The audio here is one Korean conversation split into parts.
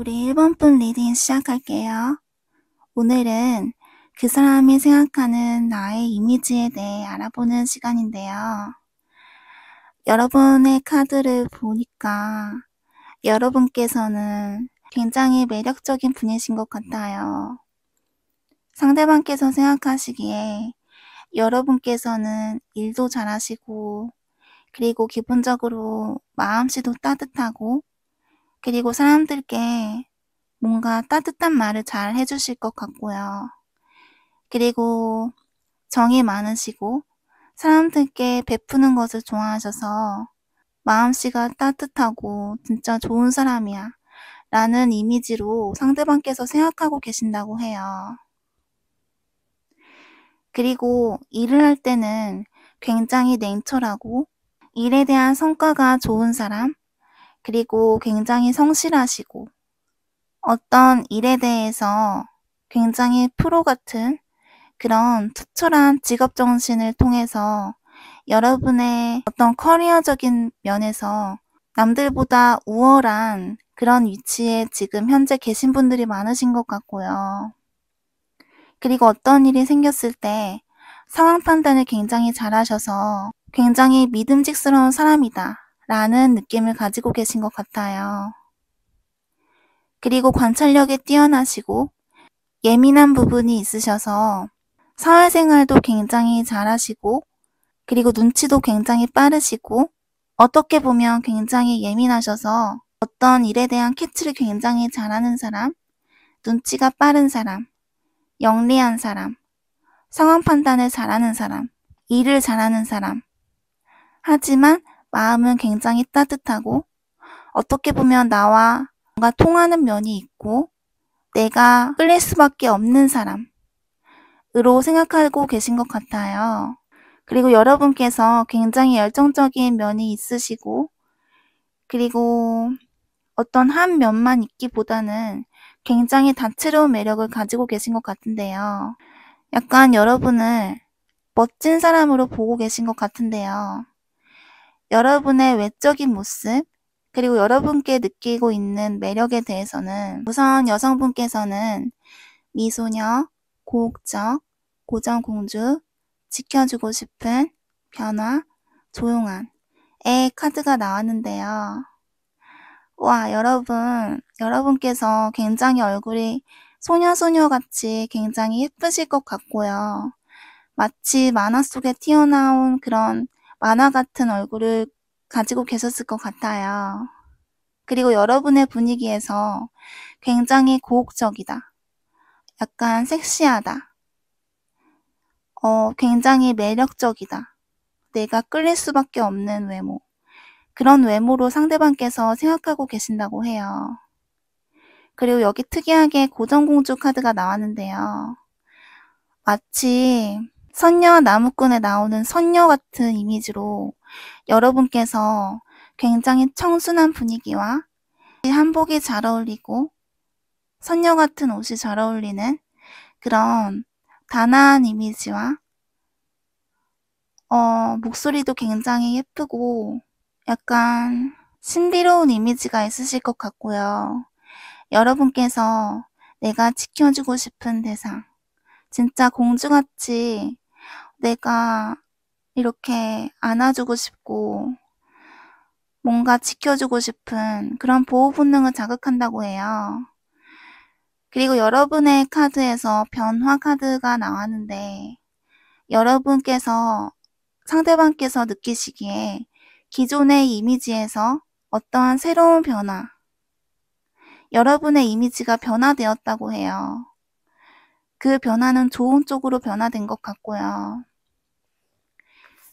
우리 1번분 리딩 시작할게요. 오늘은 그 사람이 생각하는 나의 이미지에 대해 알아보는 시간인데요. 여러분의 카드를 보니까 여러분께서는 굉장히 매력적인 분이신 것 같아요. 상대방께서 생각하시기에 여러분께서는 일도 잘하시고, 그리고 기본적으로 마음씨도 따뜻하고, 그리고 사람들께 뭔가 따뜻한 말을 잘 해주실 것 같고요. 그리고 정이 많으시고 사람들께 베푸는 것을 좋아하셔서 마음씨가 따뜻하고 진짜 좋은 사람이야 라는 이미지로 상대방께서 생각하고 계신다고 해요. 그리고 일을 할 때는 굉장히 냉철하고 일에 대한 성과가 좋은 사람, 그리고 굉장히 성실하시고 어떤 일에 대해서 굉장히 프로 같은 그런 투철한 직업정신을 통해서 여러분의 어떤 커리어적인 면에서 남들보다 우월한 그런 위치에 지금 현재 계신 분들이 많으신 것 같고요. 그리고 어떤 일이 생겼을 때 상황 판단을 굉장히 잘하셔서 굉장히 믿음직스러운 사람이다 라는 느낌을 가지고 계신 것 같아요. 그리고 관찰력이 뛰어나시고 예민한 부분이 있으셔서 사회생활도 굉장히 잘하시고, 그리고 눈치도 굉장히 빠르시고, 어떻게 보면 굉장히 예민하셔서 어떤 일에 대한 캐치를 굉장히 잘하는 사람, 눈치가 빠른 사람, 영리한 사람, 상황 판단을 잘하는 사람, 일을 잘하는 사람. 하지만 마음은 굉장히 따뜻하고 어떻게 보면 나와 뭔가 통하는 면이 있고 내가 끌릴 수밖에 없는 사람으로 생각하고 계신 것 같아요. 그리고 여러분께서 굉장히 열정적인 면이 있으시고, 그리고 어떤 한 면만 있기보다는 굉장히 다채로운 매력을 가지고 계신 것 같은데요. 약간 여러분을 멋진 사람으로 보고 계신 것 같은데요. 여러분의 외적인 모습, 그리고 여러분께 느끼고 있는 매력에 대해서는 우선 여성분께서는 미소녀, 고혹적, 고정공주, 지켜주고 싶은, 변화, 조용한 의 카드가 나왔는데요. 와, 여러분께서 굉장히 얼굴이 소녀소녀같이 굉장히 예쁘실 것 같고요. 마치 만화 속에 튀어나온 그런 만화 같은 얼굴을 가지고 계셨을 것 같아요. 그리고 여러분의 분위기에서 굉장히 고혹적이다. 약간 섹시하다. 굉장히 매력적이다. 내가 끌릴 수밖에 없는 외모. 그런 외모로 상대방께서 생각하고 계신다고 해요. 그리고 여기 특이하게 고정공주 카드가 나왔는데요. 마치 선녀 나무꾼에 나오는 선녀 같은 이미지로 여러분께서 굉장히 청순한 분위기와 한복이 잘 어울리고 선녀 같은 옷이 잘 어울리는 그런 단아한 이미지와 목소리도 굉장히 예쁘고 약간 신비로운 이미지가 있으실 것 같고요. 여러분께서 내가 지켜주고 싶은 대상, 진짜 공주같이 내가 이렇게 안아주고 싶고 뭔가 지켜주고 싶은 그런 보호 본능을 자극한다고 해요. 그리고 여러분의 카드에서 변화 카드가 나왔는데 여러분께서 상대방께서 느끼시기에 기존의 이미지에서 어떠한 새로운 변화, 여러분의 이미지가 변화되었다고 해요. 그 변화는 좋은 쪽으로 변화된 것 같고요.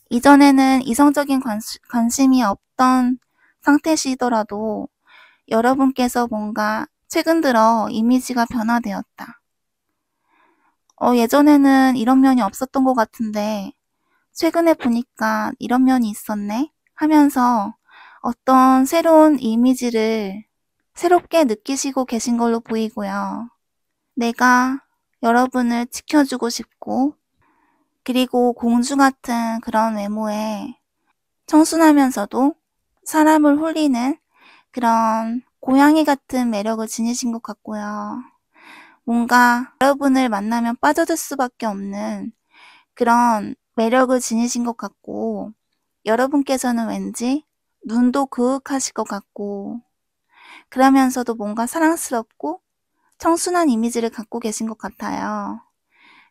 이전에는 이성적인 관심이 없던 상태시더라도 여러분께서 뭔가 최근 들어 이미지가 변화되었다. 예전에는 이런 면이 없었던 것 같은데 최근에 보니까 이런 면이 있었네 하면서 어떤 새로운 이미지를 새롭게 느끼시고 계신 걸로 보이고요. 내가 여러분을 지켜주고 싶고 그리고 공주 같은 그런 외모에 청순하면서도 사람을 홀리는 그런 고양이 같은 매력을 지니신 것 같고요. 뭔가 여러분을 만나면 빠져들 수밖에 없는 그런 매력을 지니신 것 같고 여러분께서는 왠지 눈도 그윽하실 것 같고 그러면서도 뭔가 사랑스럽고 청순한 이미지를 갖고 계신 것 같아요.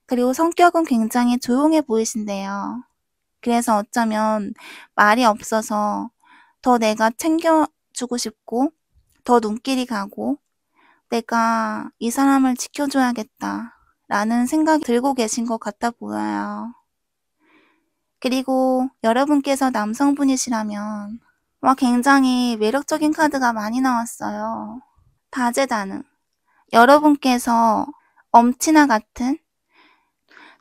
그리고 성격은 굉장히 조용해 보이신데요. 그래서 어쩌면 말이 없어서 더 내가 챙겨주고 싶고 더 눈길이 가고 내가 이 사람을 지켜줘야겠다 라는 생각이 들고 계신 것 같아 보여요. 그리고 여러분께서 남성분이시라면 굉장히 매력적인 카드가 많이 나왔어요. 다재다능. 여러분께서 엄친아 같은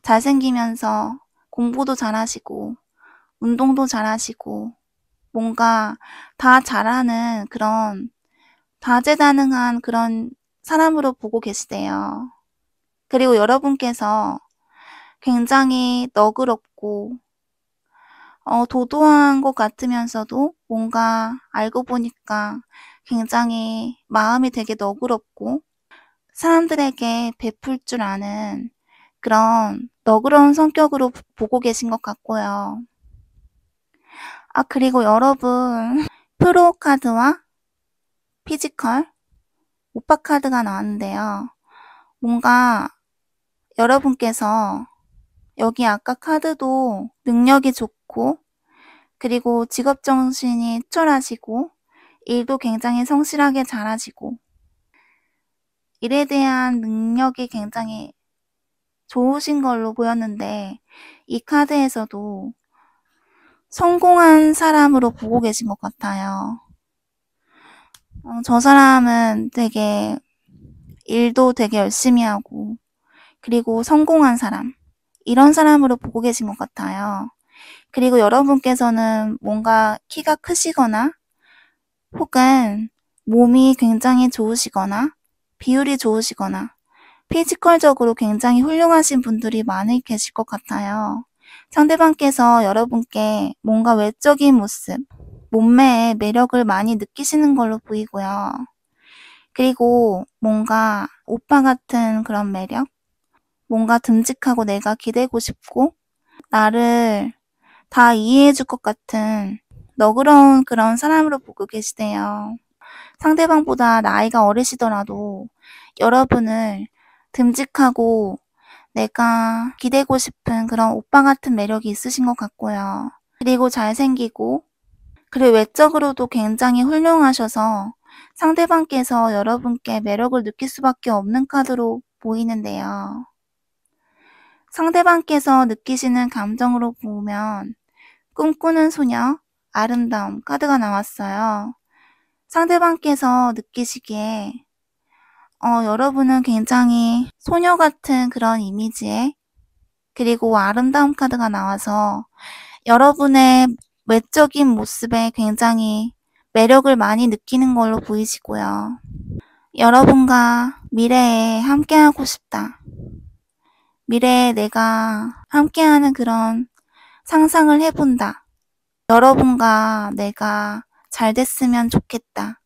잘생기면서 공부도 잘하시고 운동도 잘하시고 뭔가 다 잘하는 그런 다재다능한 그런 사람으로 보고 계시대요. 그리고 여러분께서 굉장히 너그럽고 도도한 것 같으면서도 뭔가 알고 보니까 굉장히 마음이 되게 너그럽고 사람들에게 베풀 줄 아는 그런 너그러운 성격으로 보고 계신 것 같고요. 그리고 여러분 프로 카드와 피지컬, 오빠 카드가 나왔는데요. 뭔가 여러분께서 여기 아까 카드도 능력이 좋고 그리고 직업정신이 투철하시고 일도 굉장히 성실하게 잘하시고 일에 대한 능력이 굉장히 좋으신 걸로 보였는데 이 카드에서도 성공한 사람으로 보고 계신 것 같아요. 저 사람은 되게 일도 되게 열심히 하고 그리고 성공한 사람, 이런 사람으로 보고 계신 것 같아요. 그리고 여러분께서는 뭔가 키가 크시거나 혹은 몸이 굉장히 좋으시거나 비율이 좋으시거나 피지컬적으로 굉장히 훌륭하신 분들이 많이 계실 것 같아요. 상대방께서 여러분께 뭔가 외적인 모습, 몸매에 매력을 많이 느끼시는 걸로 보이고요. 그리고 뭔가 오빠 같은 그런 매력? 뭔가 듬직하고 내가 기대고 싶고 나를 다 이해해줄 것 같은 너그러운 그런 사람으로 보고 계시대요. 상대방보다 나이가 어리시더라도 여러분을 듬직하고 내가 기대고 싶은 그런 오빠 같은 매력이 있으신 것 같고요. 그리고 잘생기고 그리고 외적으로도 굉장히 훌륭하셔서 상대방께서 여러분께 매력을 느낄 수밖에 없는 카드로 보이는데요. 상대방께서 느끼시는 감정으로 보면 꿈꾸는 소녀, 아름다움 카드가 나왔어요. 상대방께서 느끼시기에 여러분은 굉장히 소녀 같은 그런 이미지에 그리고 아름다움 카드가 나와서 여러분의 외적인 모습에 굉장히 매력을 많이 느끼는 걸로 보이시고요. 여러분과 미래에 함께하고 싶다. 미래에 내가 함께하는 그런 상상을 해본다. 여러분과 내가 잘 됐으면 좋겠다.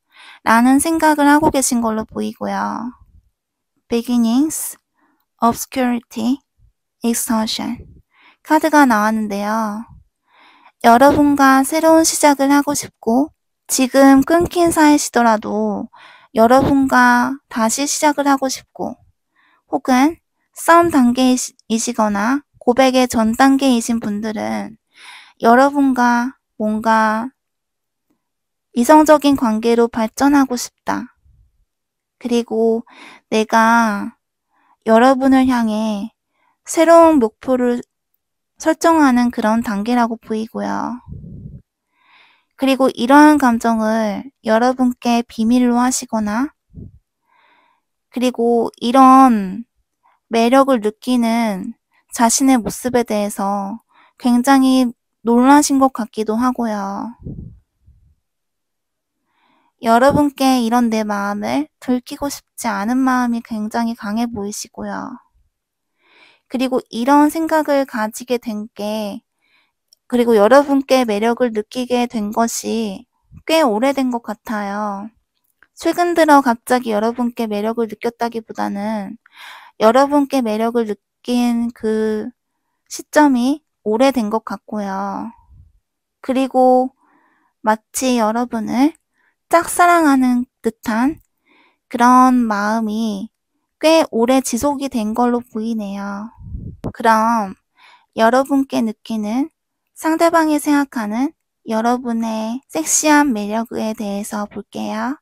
라는 생각을 하고 계신 걸로 보이고요. Beginnings, Obscurity, Exhaustion 카드가 나왔는데요. 여러분과 새로운 시작을 하고 싶고 지금 끊긴 사이시더라도 여러분과 다시 시작을 하고 싶고 혹은 싸움 단계이시거나 고백의 전 단계이신 분들은 여러분과 뭔가 이성적인 관계로 발전하고 싶다. 그리고 내가 여러분을 향해 새로운 목표를 설정하는 그런 단계라고 보이고요. 그리고 이러한 감정을 여러분께 비밀로 하시거나 그리고 이런 매력을 느끼는 자신의 모습에 대해서 굉장히 놀라신 것 같기도 하고요. 여러분께 이런 내 마음을 들키고 싶지 않은 마음이 굉장히 강해 보이시고요. 그리고 이런 생각을 가지게 된 게 그리고 여러분께 매력을 느끼게 된 것이 꽤 오래된 것 같아요. 최근 들어 갑자기 여러분께 매력을 느꼈다기보다는 여러분께 매력을 느낀 그 시점이 오래된 것 같고요. 그리고 마치 여러분을 짝사랑하는 듯한 그런 마음이 꽤 오래 지속이 된 걸로 보이네요. 그럼 여러분께 느끼는 상대방이 생각하는 여러분의 섹시한 매력에 대해서 볼게요.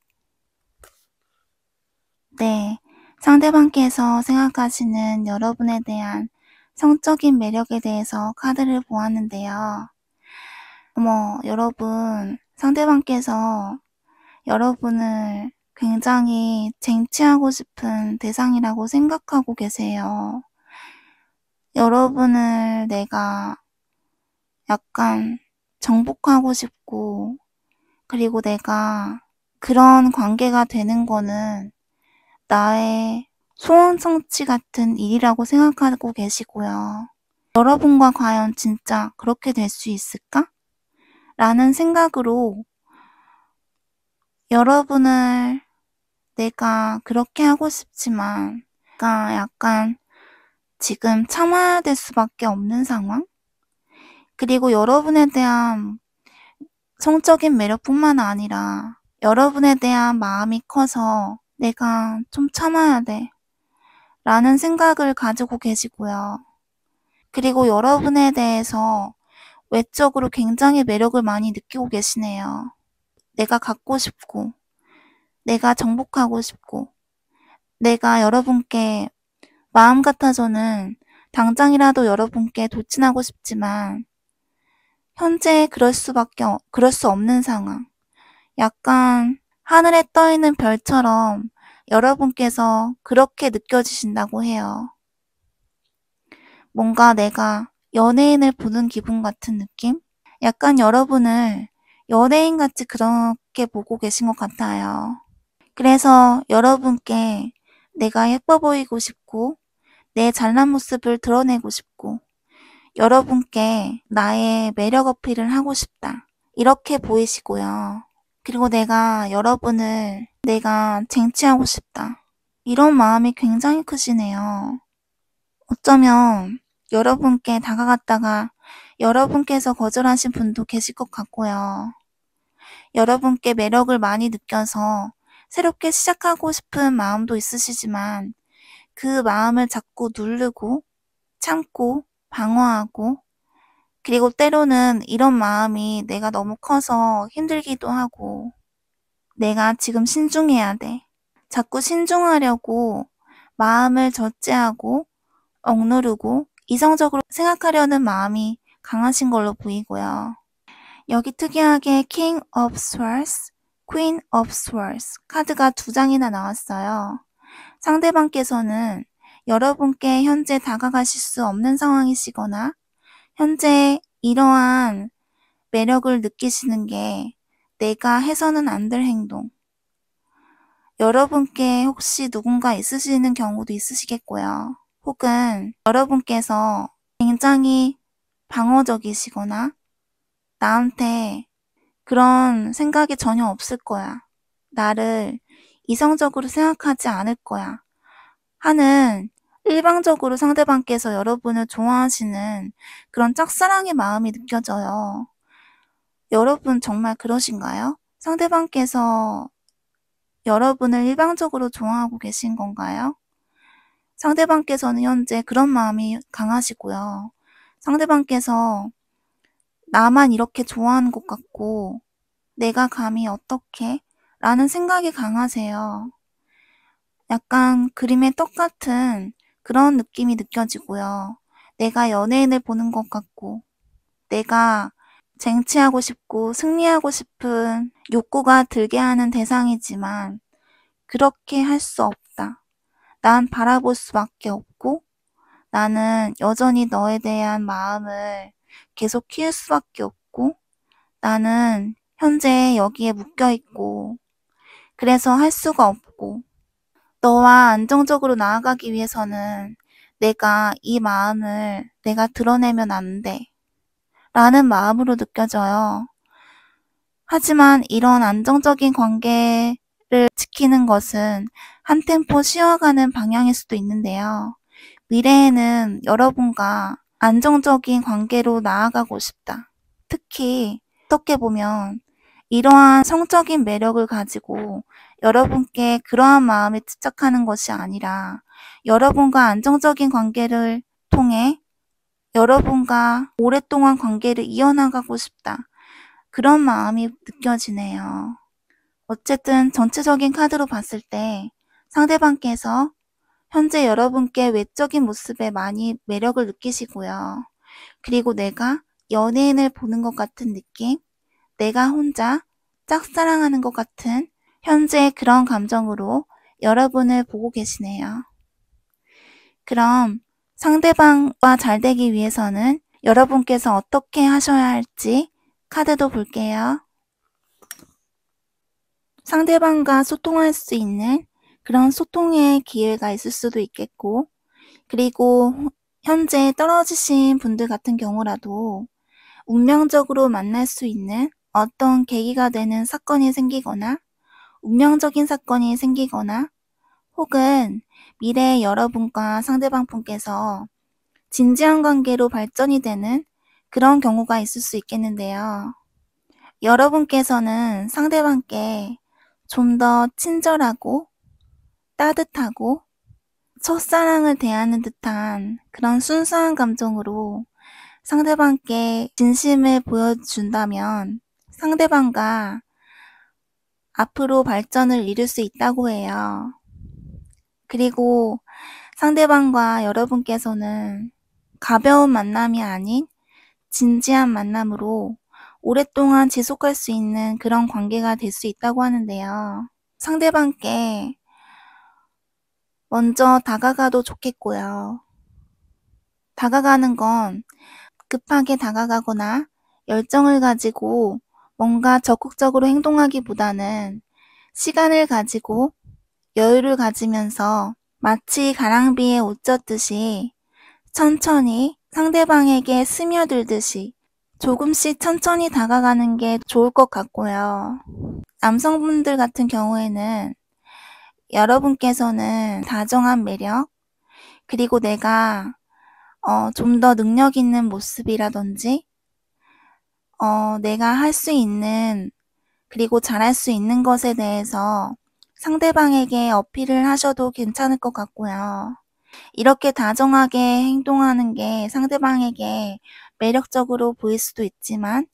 네, 상대방께서 생각하시는 여러분에 대한 성적인 매력에 대해서 카드를 보았는데요. 여러분, 상대방께서 여러분을 굉장히 쟁취하고 싶은 대상이라고 생각하고 계세요. 여러분을 내가 약간 정복하고 싶고 그리고 내가 그런 관계가 되는 거는 나의 소원 성취 같은 일이라고 생각하고 계시고요. 여러분과 과연 진짜 그렇게 될 수 있을까? 라는 생각으로 여러분을 내가 그렇게 하고 싶지만 내가 약간 지금 참아야 될 수밖에 없는 상황? 그리고 여러분에 대한 성적인 매력뿐만 아니라 여러분에 대한 마음이 커서 내가 좀 참아야 돼 라는 생각을 가지고 계시고요. 그리고 여러분에 대해서 외적으로 굉장히 매력을 많이 느끼고 계시네요. 내가 갖고 싶고 내가 정복하고 싶고 내가 여러분께 마음 같아서는 당장이라도 여러분께 돌진하고 싶지만 현재 그럴 수 없는 상황. 약간 하늘에 떠 있는 별처럼 여러분께서 그렇게 느껴지신다고 해요. 뭔가 내가 연예인을 보는 기분 같은 느낌? 약간 여러분을 연예인같이 그렇게 보고 계신 것 같아요. 그래서 여러분께 내가 예뻐 보이고 싶고 내 잘난 모습을 드러내고 싶고 여러분께 나의 매력 어필을 하고 싶다 이렇게 보이시고요. 그리고 내가 쟁취하고 싶다. 이런 마음이 굉장히 크시네요. 어쩌면 여러분께 다가갔다가 여러분께서 거절하신 분도 계실 것 같고요. 여러분께 매력을 많이 느껴서 새롭게 시작하고 싶은 마음도 있으시지만 그 마음을 자꾸 누르고 참고 방어하고, 그리고 때로는 이런 마음이 내가 너무 커서 힘들기도 하고, 내가 지금 신중해야 돼. 자꾸 신중하려고 마음을 절제하고 억누르고 이성적으로 생각하려는 마음이 강하신 걸로 보이고요. 여기 특이하게 King of Swords, Queen of Swords 카드가 2장이나 나왔어요. 상대방께서는 여러분께 현재 다가가실 수 없는 상황이시거나 현재 이러한 매력을 느끼시는 게 내가 해서는 안 될 행동, 여러분께 혹시 누군가 있으시는 경우도 있으시겠고요. 혹은 여러분께서 굉장히 방어적이시거나 나한테 그런 생각이 전혀 없을 거야, 나를 이성적으로 생각하지 않을 거야 하는 일방적으로 상대방께서 여러분을 좋아하시는 그런 짝사랑의 마음이 느껴져요. 여러분 정말 그러신가요? 상대방께서 여러분을 일방적으로 좋아하고 계신 건가요? 상대방께서는 현재 그런 마음이 강하시고요. 상대방께서 나만 이렇게 좋아하는 것 같고 내가 감히 어떻게? 라는 생각이 강하세요. 약간 그림의 떡 같은 그런 느낌이 느껴지고요. 내가 연예인을 보는 것 같고 내가 쟁취하고 싶고 승리하고 싶은 욕구가 들게 하는 대상이지만 그렇게 할 수 없다. 난 바라볼 수밖에 없고 나는 여전히 너에 대한 마음을 계속 키울 수밖에 없고 나는 현재 여기에 묶여있고 그래서 할 수가 없고 너와 안정적으로 나아가기 위해서는 내가 이 마음을 내가 드러내면 안 돼 라는 마음으로 느껴져요. 하지만 이런 안정적인 관계를 지키는 것은 한 템포 쉬어가는 방향일 수도 있는데요. 미래에는 여러분과 안정적인 관계로 나아가고 싶다. 특히 어떻게 보면 이러한 성적인 매력을 가지고 여러분께 그러한 마음에 집착하는 것이 아니라 여러분과 안정적인 관계를 통해 여러분과 오랫동안 관계를 이어나가고 싶다. 그런 마음이 느껴지네요. 어쨌든 전체적인 카드로 봤을 때 상대방께서 현재 여러분께 외적인 모습에 많이 매력을 느끼시고요. 그리고 내가 연예인을 보는 것 같은 느낌, 내가 혼자 짝사랑하는 것 같은 현재 그런 감정으로 여러분을 보고 계시네요. 그럼 상대방과 잘 되기 위해서는 여러분께서 어떻게 하셔야 할지 카드도 볼게요. 상대방과 소통할 수 있는 그런 소통의 기회가 있을 수도 있겠고, 그리고 현재 떨어지신 분들 같은 경우라도 운명적으로 만날 수 있는 어떤 계기가 되는 사건이 생기거나 운명적인 사건이 생기거나 혹은 미래의 여러분과 상대방 분께서 진지한 관계로 발전이 되는 그런 경우가 있을 수 있겠는데요. 여러분께서는 상대방께 좀 더 친절하고 따뜻하고 첫사랑을 대하는 듯한 그런 순수한 감정으로 상대방께 진심을 보여준다면 상대방과 앞으로 발전을 이룰 수 있다고 해요. 그리고 상대방과 여러분께서는 가벼운 만남이 아닌 진지한 만남으로 오랫동안 지속할 수 있는 그런 관계가 될 수 있다고 하는데요. 상대방께 먼저 다가가도 좋겠고요. 다가가는 건 급하게 다가가거나 열정을 가지고 뭔가 적극적으로 행동하기보다는 시간을 가지고 여유를 가지면서 마치 가랑비에 옷 젖듯이 천천히 상대방에게 스며들듯이 조금씩 천천히 다가가는 게 좋을 것 같고요. 남성분들 같은 경우에는 여러분께서는 다정한 매력, 그리고 내가 좀 더 능력 있는 모습이라든지 내가 할 수 있는, 그리고 잘할 수 있는 것에 대해서 상대방에게 어필을 하셔도 괜찮을 것 같고요. 이렇게 다정하게 행동하는 게 상대방에게 매력적으로 보일 수도 있지만,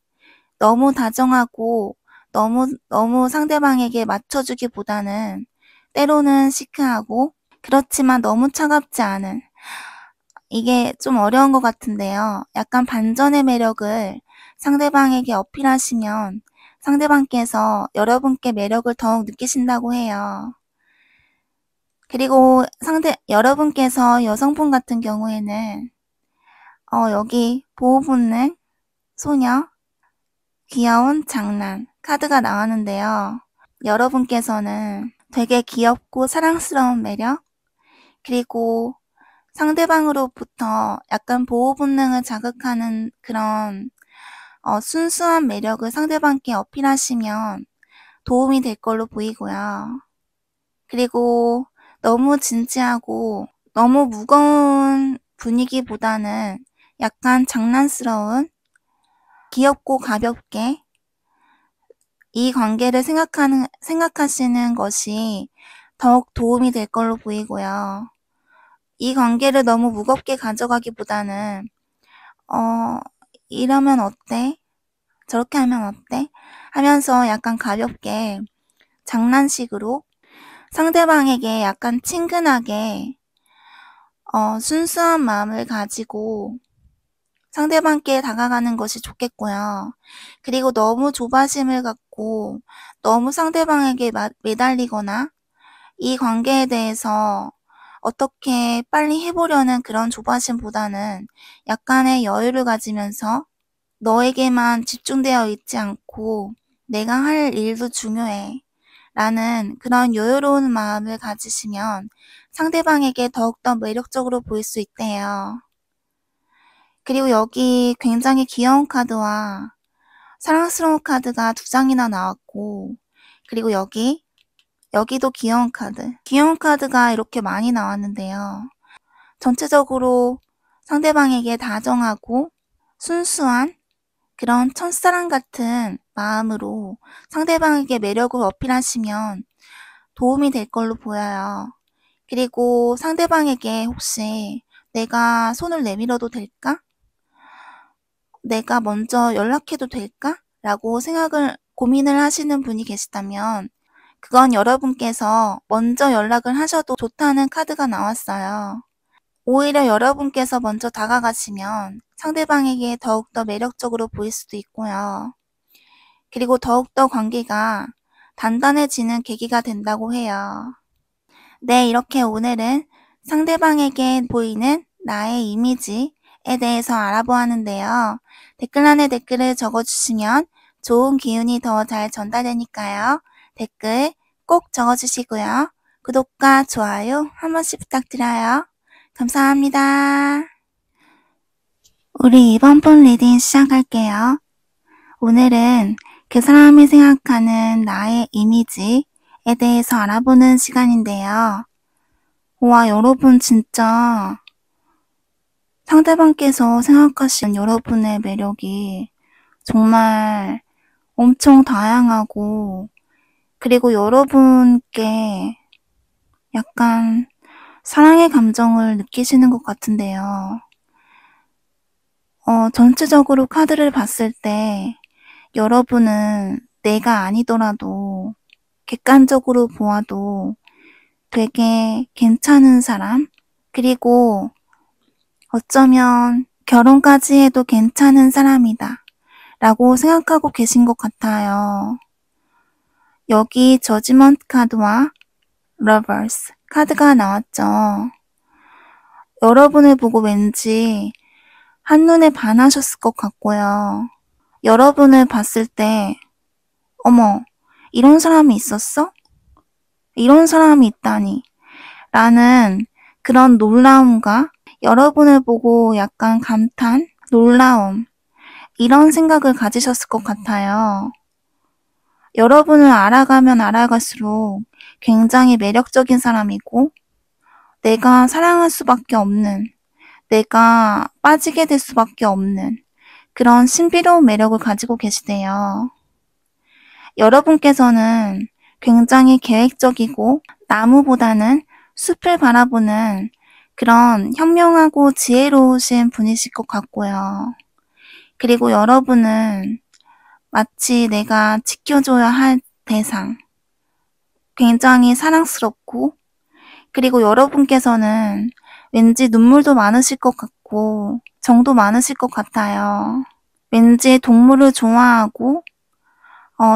너무 다정하고 너무 상대방에게 맞춰주기보다는 때로는 시크하고, 그렇지만 너무 차갑지 않은, 이게 좀 어려운 것 같은데요. 약간 반전의 매력을 상대방에게 어필하시면 상대방께서 여러분께 매력을 더욱 느끼신다고 해요. 그리고 여러분께서 여성분 같은 경우에는 여기 보호 본능, 소녀, 귀여운 장난 카드가 나왔는데요. 여러분께서는 되게 귀엽고 사랑스러운 매력, 그리고 상대방으로부터 약간 보호 본능을 자극하는 그런 순수한 매력을 상대방께 어필하시면 도움이 될 걸로 보이고요. 그리고 너무 진지하고 너무 무거운 분위기보다는 약간 장난스러운, 귀엽고 가볍게 이 관계를 생각하시는 것이 더욱 도움이 될 걸로 보이고요. 이 관계를 너무 무겁게 가져가기보다는 이러면 어때? 저렇게 하면 어때? 하면서 약간 가볍게 장난식으로 상대방에게 약간 친근하게 순수한 마음을 가지고 상대방께 다가가는 것이 좋겠고요. 그리고 너무 조바심을 갖고 너무 상대방에게 매달리거나 이 관계에 대해서 어떻게 빨리 해보려는 그런 조바심보다는 약간의 여유를 가지면서 너에게만 집중되어 있지 않고 내가 할 일도 중요해 라는 그런 여유로운 마음을 가지시면 상대방에게 더욱더 매력적으로 보일 수 있대요. 그리고 여기 굉장히 귀여운 카드와 사랑스러운 카드가 2장이나 나왔고, 그리고 여기도 귀여운 카드가 이렇게 많이 나왔는데요. 전체적으로 상대방에게 다정하고 순수한 그런 첫사랑 같은 마음으로 상대방에게 매력을 어필하시면 도움이 될 걸로 보여요. 그리고 상대방에게 혹시 내가 손을 내밀어도 될까? 내가 먼저 연락해도 될까? 라고 고민을 하시는 분이 계시다면 그건 여러분께서 먼저 연락을 하셔도 좋다는 카드가 나왔어요. 오히려 여러분께서 먼저 다가가시면 상대방에게 더욱더 매력적으로 보일 수도 있고요. 그리고 더욱더 관계가 단단해지는 계기가 된다고 해요. 네, 이렇게 오늘은 상대방에게 보이는 나의 이미지에 대해서 알아보았는데요. 댓글란에 댓글을 적어주시면 좋은 기운이 더 잘 전달되니까요. 댓글 꼭 적어주시고요. 구독과 좋아요 한 번씩 부탁드려요. 감사합니다. 우리 이번 분 리딩 시작할게요. 오늘은 그 사람이 생각하는 나의 이미지에 대해서 알아보는 시간인데요. 와, 여러분 진짜 상대방께서 생각하시는 여러분의 매력이 정말 엄청 다양하고, 그리고 여러분께 약간 사랑의 감정을 느끼시는 것 같은데요. 전체적으로 카드를 봤을 때 여러분은 내가 아니더라도 객관적으로 보아도 되게 괜찮은 사람, 그리고 어쩌면 결혼까지 해도 괜찮은 사람이다 라고 생각하고 계신 것 같아요. 여기 저지먼트 카드와 러버스 카드가 나왔죠. 여러분을 보고 왠지 한눈에 반하셨을 것 같고요. 여러분을 봤을 때 어머, 이런 사람이 있었어? 이런 사람이 있다니 라는 그런 놀라움과 여러분을 보고 약간 감탄, 놀라움, 이런 생각을 가지셨을 것 같아요. 여러분을 알아가면 알아갈수록 굉장히 매력적인 사람이고 내가 사랑할 수밖에 없는, 내가 빠지게 될 수밖에 없는 그런 신비로운 매력을 가지고 계시대요. 여러분께서는 굉장히 계획적이고 나무보다는 숲을 바라보는 그런 현명하고 지혜로우신 분이실 것 같고요. 그리고 여러분은 마치 내가 지켜줘야 할 대상, 굉장히 사랑스럽고, 그리고 여러분께서는 왠지 눈물도 많으실 것 같고 정도 많으실 것 같아요. 왠지 동물을 좋아하고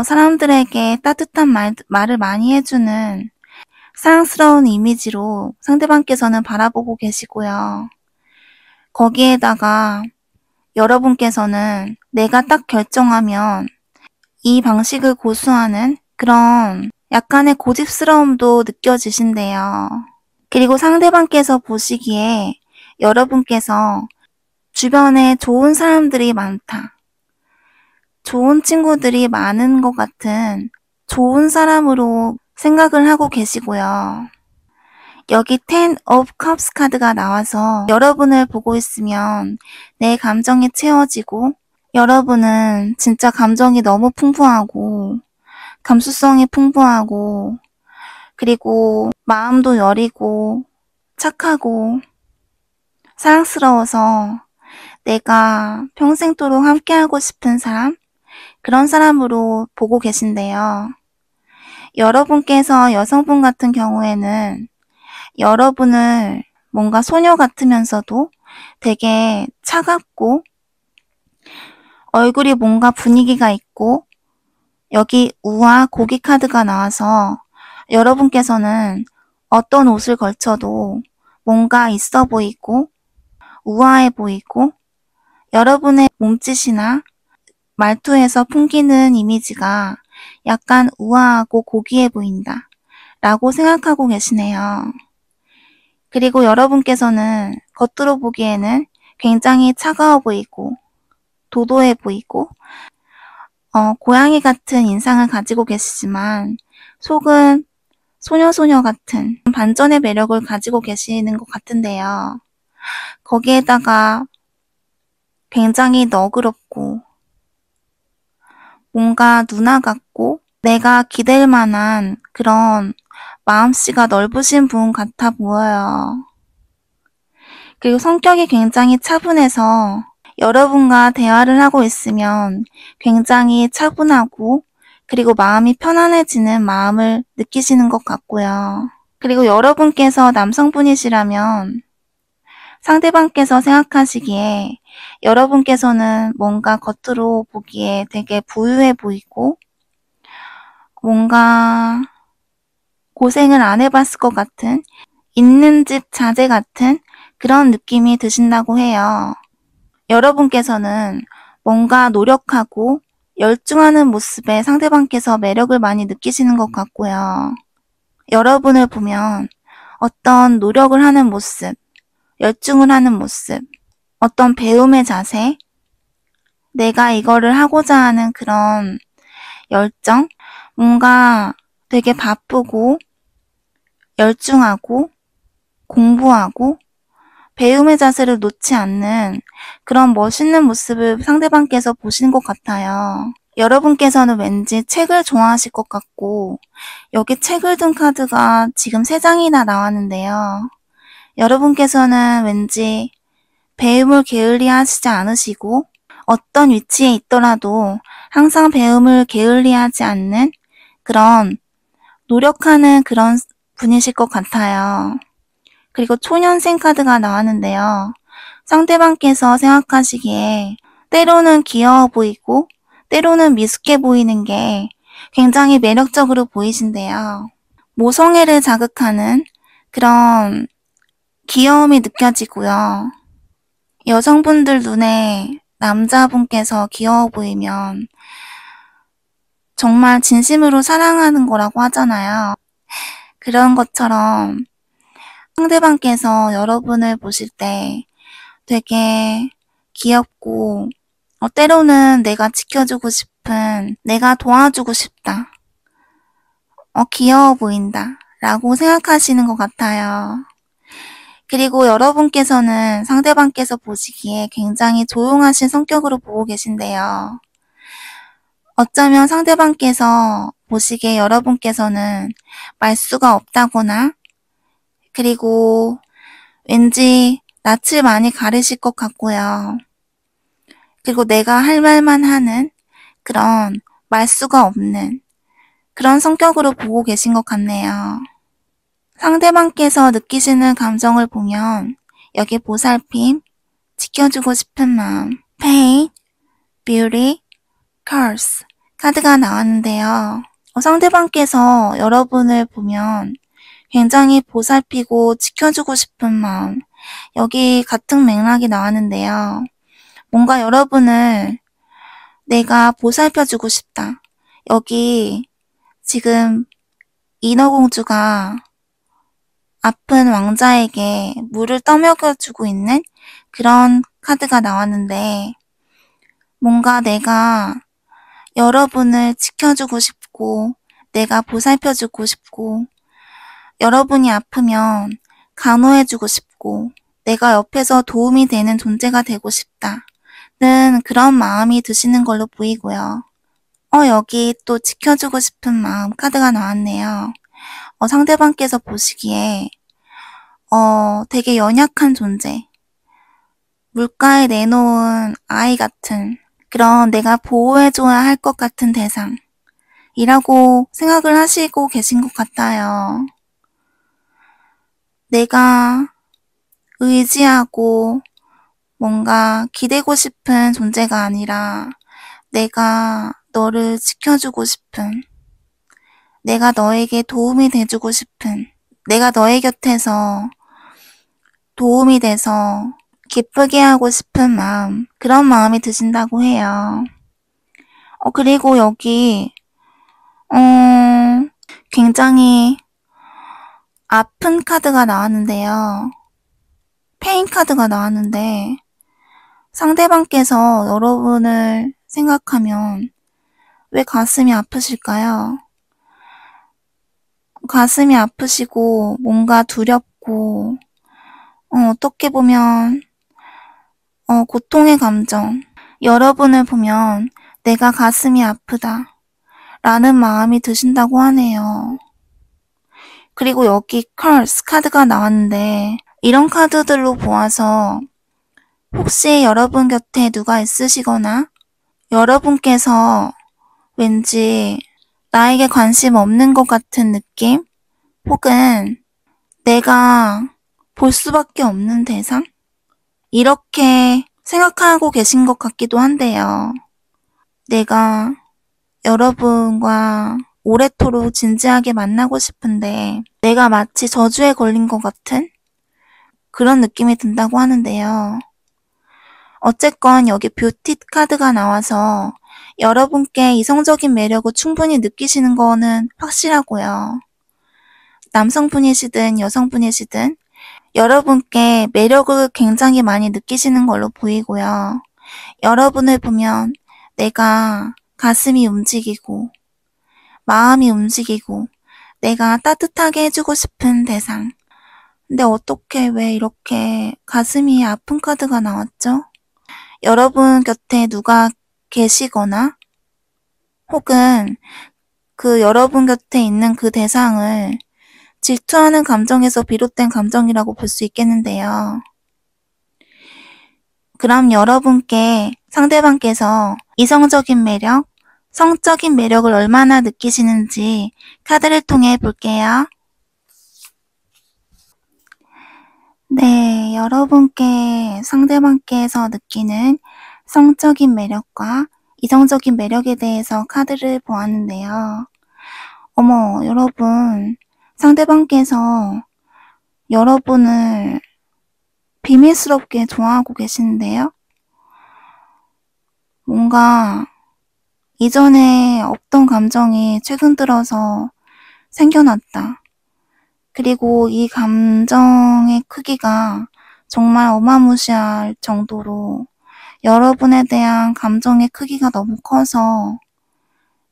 사람들에게 따뜻한 말을 많이 해주는 사랑스러운 이미지로 상대방께서는 바라보고 계시고요. 거기에다가 여러분께서는 내가 딱 결정하면 이 방식을 고수하는 그런 약간의 고집스러움도 느껴지신대요. 그리고 상대방께서 보시기에 여러분께서 주변에 좋은 사람들이 많다, 좋은 친구들이 많은 것 같은 좋은 사람으로 생각을 하고 계시고요. 여기 Ten of Cups 카드가 나와서 여러분을 보고 있으면 내 감정이 채워지고 여러분은 진짜 감정이 너무 풍부하고 감수성이 풍부하고 그리고 마음도 여리고 착하고 사랑스러워서 내가 평생도록 함께하고 싶은 사람, 그런 사람으로 보고 계신데요. 여러분께서 여성분 같은 경우에는 여러분을 뭔가 소녀 같으면서도 되게 차갑고 얼굴이 뭔가 분위기가 있고 여기 우와 고기 카드가 나와서 여러분께서는 어떤 옷을 걸쳐도 뭔가 있어 보이고 우아해 보이고 여러분의 몸짓이나 말투에서 풍기는 이미지가 약간 우아하고 고귀해 보인다 라고 생각하고 계시네요. 그리고 여러분께서는 겉으로 보기에는 굉장히 차가워 보이고 도도해 보이고 고양이 같은 인상을 가지고 계시지만 속은 소녀 같은 반전의 매력을 가지고 계시는 것 같은데요. 거기에다가 굉장히 너그럽고 뭔가 누나 같고 내가 기댈 만한 그런 마음씨가 넓으신 분 같아 보여요. 그리고 성격이 굉장히 차분해서 여러분과 대화를 하고 있으면 굉장히 차분하고 그리고 마음이 편안해지는 마음을 느끼시는 것 같고요. 그리고 여러분께서 남성분이시라면 상대방께서 생각하시기에 여러분께서는 뭔가 겉으로 보기에 되게 부유해 보이고 뭔가 고생을 안 해봤을 것 같은 있는 집 자제 같은 그런 느낌이 드신다고 해요. 여러분께서는 뭔가 노력하고 열중하는 모습에 상대방께서 매력을 많이 느끼시는 것 같고요. 여러분을 보면 어떤 노력을 하는 모습, 열중을 하는 모습, 어떤 배움의 자세, 내가 이거를 하고자 하는 그런 열정, 뭔가 되게 바쁘고 열중하고 공부하고 배움의 자세를 놓지 않는 그런 멋있는 모습을 상대방께서 보시는 것 같아요. 여러분께서는 왠지 책을 좋아하실 것 같고 여기 책을 든 카드가 지금 3장이나 나왔는데요. 여러분께서는 왠지 배움을 게을리 하시지 않으시고 어떤 위치에 있더라도 항상 배움을 게을리 하지 않는 그런 노력하는 그런 분이실 것 같아요. 그리고 초년생 카드가 나왔는데요. 상대방께서 생각하시기에 때로는 귀여워 보이고 때로는 미숙해 보이는 게 굉장히 매력적으로 보이신데요. 모성애를 자극하는 그런 귀여움이 느껴지고요. 여성분들 눈에 남자분께서 귀여워 보이면 정말 진심으로 사랑하는 거라고 하잖아요. 그런 것처럼 상대방께서 여러분을 보실 때 되게 귀엽고 때로는 내가 지켜주고 싶은, 내가 도와주고 싶다. 귀여워 보인다. 라고 생각하시는 것 같아요. 그리고 여러분께서는 상대방께서 보시기에 굉장히 조용하신 성격으로 보고 계신데요. 어쩌면 상대방께서 보시기에 여러분께서는 말수가 없다거나, 그리고 왠지 낯을 많이 가리실 것 같고요. 그리고 내가 할 말만 하는 그런 말수가 없는 그런 성격으로 보고 계신 것 같네요. 상대방께서 느끼시는 감정을 보면 여기 보살핌, 지켜주고 싶은 마음, pain, beauty, curse 카드가 나왔는데요. 상대방께서 여러분을 보면 굉장히 보살피고 지켜주고 싶은 마음, 여기 같은 맥락이 나왔는데요. 뭔가 여러분을 내가 보살펴주고 싶다. 여기 지금 인어공주가 아픈 왕자에게 물을 떠먹여주고 있는 그런 카드가 나왔는데, 뭔가 내가 여러분을 지켜주고 싶고, 내가 보살펴주고 싶고, 여러분이 아프면 간호해주고 싶고, 내가 옆에서 도움이 되는 존재가 되고 싶다는 그런 마음이 드시는 걸로 보이고요. 여기 또 지켜주고 싶은 마음 카드가 나왔네요. 상대방께서 보시기에 되게 연약한 존재, 물가에 내놓은 아이 같은 그런 내가 보호해줘야 할 것 같은 대상이라고 생각을 하시고 계신 것 같아요. 내가 의지하고 뭔가 기대고 싶은 존재가 아니라 내가 너를 지켜주고 싶은, 내가 너에게 도움이 돼주고 싶은, 내가 너의 곁에서 도움이 돼서 기쁘게 하고 싶은 마음, 그런 마음이 드신다고 해요. 그리고 여기 굉장히 아픈 카드가 나왔는데요. 페인 카드가 나왔는데, 상대방께서 여러분을 생각하면 왜 가슴이 아프실까요? 가슴이 아프시고 뭔가 두렵고 어떻게 보면 고통의 감정, 여러분을 보면 내가 가슴이 아프다 라는 마음이 드신다고 하네요. 그리고 여기 curse 카드가 나왔는데, 이런 카드들로 보아서 혹시 여러분 곁에 누가 있으시거나 여러분께서 왠지 나에게 관심 없는 것 같은 느낌? 혹은 내가 볼 수밖에 없는 대상? 이렇게 생각하고 계신 것 같기도 한데요. 내가 여러분과 오래도록 진지하게 만나고 싶은데 내가 마치 저주에 걸린 것 같은 그런 느낌이 든다고 하는데요. 어쨌건 여기 뷰티 카드가 나와서 여러분께 이성적인 매력을 충분히 느끼시는 거는 확실하고요. 남성분이시든 여성분이시든 여러분께 매력을 굉장히 많이 느끼시는 걸로 보이고요. 여러분을 보면 내가 가슴이 움직이고 마음이 움직이고 내가 따뜻하게 해주고 싶은 대상. 근데 어떻게 왜 이렇게 가슴이 아픈 카드가 나왔죠? 여러분 곁에 누가 계시거나 혹은 그 여러분 곁에 있는 그 대상을 질투하는 감정에서 비롯된 감정이라고 볼 수 있겠는데요. 그럼 여러분께 상대방께서 이성적인 매력, 성적인 매력을 얼마나 느끼시는지 카드를 통해 볼게요. 네, 여러분께 상대방께서 느끼는 성적인 매력과 이성적인 매력에 대해서 카드를 보았는데요. 어머, 여러분, 상대방께서 여러분을 비밀스럽게 좋아하고 계시는데요. 뭔가 이전에 없던 감정이 최근 들어서 생겨났다. 그리고 이 감정의 크기가 정말 어마무시할 정도로 여러분에 대한 감정의 크기가 너무 커서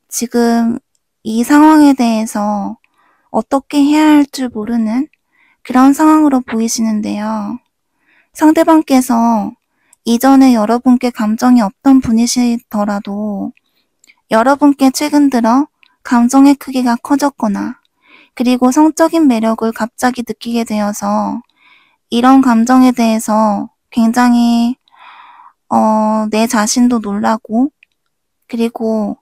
지금 이 상황에 대해서 어떻게 해야 할 줄 모르는 그런 상황으로 보이시는데요. 상대방께서 이전에 여러분께 감정이 없던 분이시더라도 여러분께 최근 들어 감정의 크기가 커졌거나 그리고 성적인 매력을 갑자기 느끼게 되어서 이런 감정에 대해서 굉장히 내 자신도 놀라고 그리고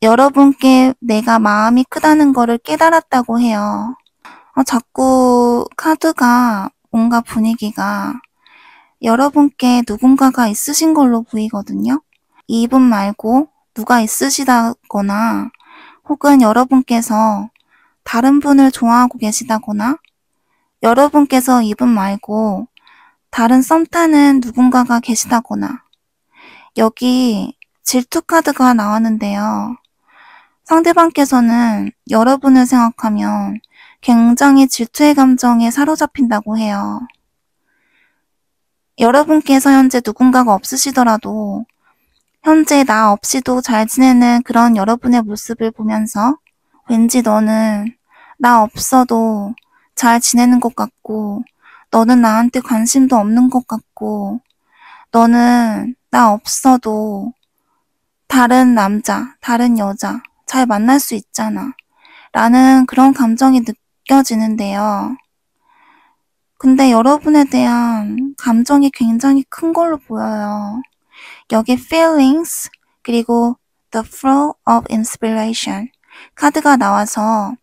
여러분께 내가 마음이 크다는 거를 깨달았다고 해요. 자꾸 카드가 뭔가 분위기가 여러분께 누군가가 있으신 걸로 보이거든요. 이분 말고 누가 있으시다거나 혹은 여러분께서 다른 분을 좋아하고 계시다거나 여러분께서 이분 말고 다른 썸 타는 누군가가 계시다거나 여기 질투 카드가 나왔는데요. 상대방께서는 여러분을 생각하면 굉장히 질투의 감정에 사로잡힌다고 해요. 여러분께서 현재 누군가가 없으시더라도 현재 나 없이도 잘 지내는 그런 여러분의 모습을 보면서 왠지 너는 나 없어도 잘 지내는 것 같고 너는 나한테 관심도 없는 것 같고 너는 나 없어도 다른 남자, 다른 여자 잘 만날 수 있잖아 라는 그런 감정이 느껴지는데요. 근데 여러분에 대한 감정이 굉장히 큰 걸로 보여요. 여기 feelings 그리고 the flow of inspiration 카드가 나와서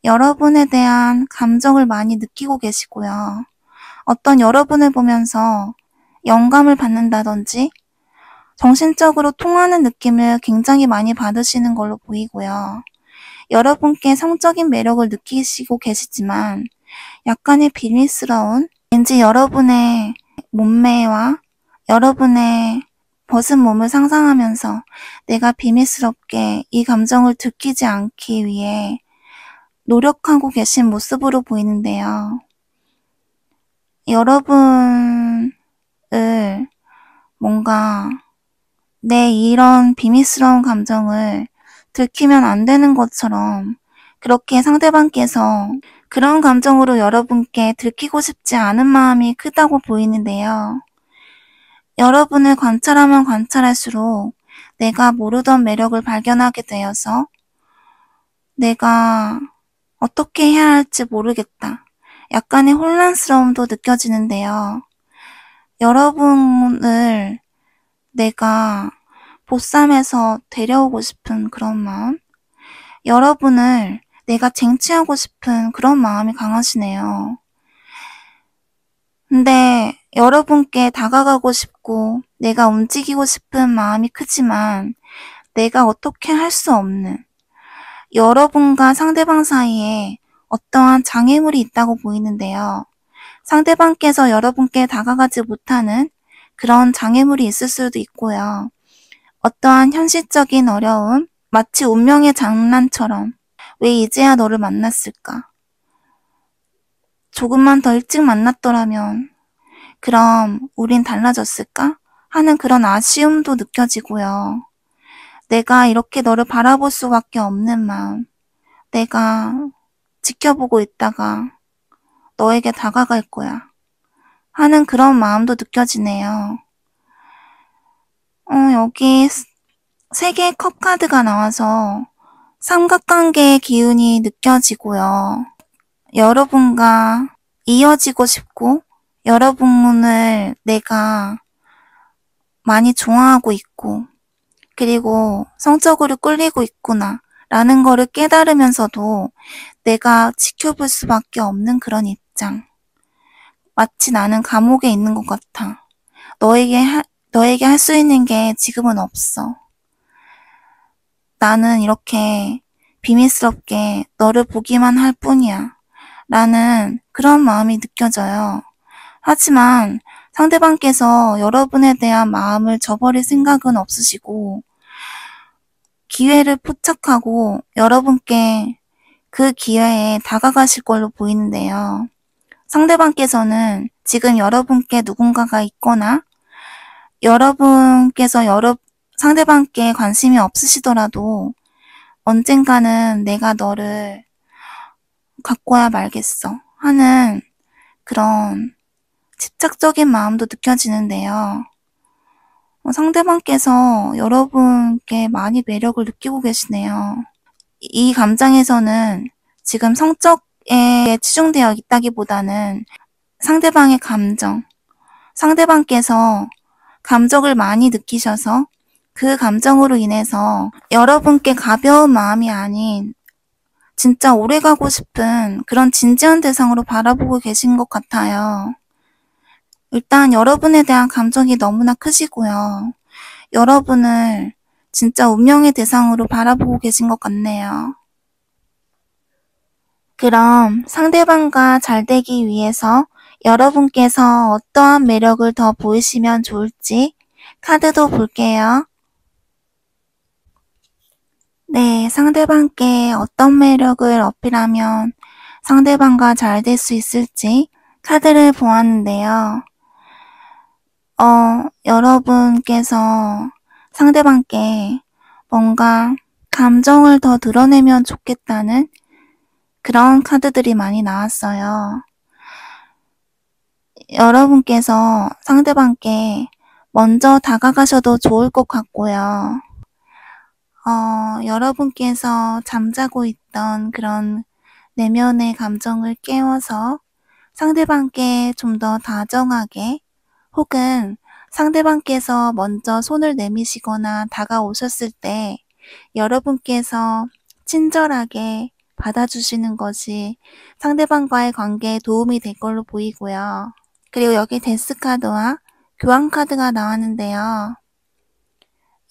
여러분에 대한 감정을 많이 느끼고 계시고요. 어떤 여러분을 보면서 영감을 받는다든지 정신적으로 통하는 느낌을 굉장히 많이 받으시는 걸로 보이고요. 여러분께 성적인 매력을 느끼시고 계시지만 약간의 비밀스러운 왠지 여러분의 몸매와 여러분의 벗은 몸을 상상하면서 내가 비밀스럽게 이 감정을 들키지 않기 위해 노력하고 계신 모습으로 보이는데요. 여러분을 뭔가 내 이런 비밀스러운 감정을 들키면 안 되는 것처럼 그렇게 상대방께서 그런 감정으로 여러분께 들키고 싶지 않은 마음이 크다고 보이는데요. 여러분을 관찰하면 관찰할수록 내가 모르던 매력을 발견하게 되어서 내가 어떻게 해야 할지 모르겠다. 약간의 혼란스러움도 느껴지는데요. 여러분을 내가 보쌈해서 데려오고 싶은 그런 마음, 여러분을 내가 쟁취하고 싶은 그런 마음이 강하시네요. 근데 여러분께 다가가고 싶고 내가 움직이고 싶은 마음이 크지만 내가 어떻게 할 수 없는 여러분과 상대방 사이에 어떠한 장애물이 있다고 보이는데요. 상대방께서 여러분께 다가가지 못하는 그런 장애물이 있을 수도 있고요. 어떠한 현실적인 어려움, 마치 운명의 장난처럼 왜 이제야 너를 만났을까? 조금만 더 일찍 만났더라면 그럼 우린 달라졌을까? 하는 그런 아쉬움도 느껴지고요. 내가 이렇게 너를 바라볼 수밖에 없는 마음, 내가 지켜보고 있다가 너에게 다가갈 거야 하는 그런 마음도 느껴지네요. 여기 3개의 컵 카드가 나와서 삼각관계의 기운이 느껴지고요. 여러분과 이어지고 싶고 여러분을 내가 많이 좋아하고 있고 그리고 성적으로 끌리고 있구나 라는 거를 깨달으면서도 내가 지켜볼 수밖에 없는 그런 입장. 마치 나는 감옥에 있는 것 같아. 너에게 할 수 있는 게 지금은 없어. 나는 이렇게 비밀스럽게 너를 보기만 할 뿐이야. 라는 그런 마음이 느껴져요. 하지만 상대방께서 여러분에 대한 마음을 저버릴 생각은 없으시고 기회를 포착하고 여러분께 그 기회에 다가가실 걸로 보이는데요. 상대방께서는 지금 여러분께 누군가가 있거나 여러분께서 상대방께 관심이 없으시더라도 언젠가는 내가 너를 갖고야 말겠어 하는 그런 집착적인 마음도 느껴지는데요. 상대방께서 여러분께 많이 매력을 느끼고 계시네요. 이 감정에서는 지금 성적에 치중되어 있다기보다는 상대방의 감정, 상대방께서 감정을 많이 느끼셔서 그 감정으로 인해서 여러분께 가벼운 마음이 아닌 진짜 오래가고 싶은 그런 진지한 대상으로 바라보고 계신 것 같아요. 일단 여러분에 대한 감정이 너무나 크시고요. 여러분을 진짜 운명의 대상으로 바라보고 계신 것 같네요. 그럼 상대방과 잘 되기 위해서 여러분께서 어떠한 매력을 더 보이시면 좋을지 카드도 볼게요. 네, 상대방께 어떤 매력을 어필하면 상대방과 잘 될 수 있을지 카드를 보았는데요. 여러분께서 상대방께 뭔가 감정을 더 드러내면 좋겠다는 그런 카드들이 많이 나왔어요. 여러분께서 상대방께 먼저 다가가셔도 좋을 것 같고요. 여러분께서 잠자고 있던 그런 내면의 감정을 깨워서 상대방께 좀 더 다정하게 혹은 상대방께서 먼저 손을 내미시거나 다가오셨을 때 여러분께서 친절하게 받아주시는 것이 상대방과의 관계에 도움이 될 걸로 보이고요. 그리고 여기 데스 카드와 교환 카드가 나왔는데요.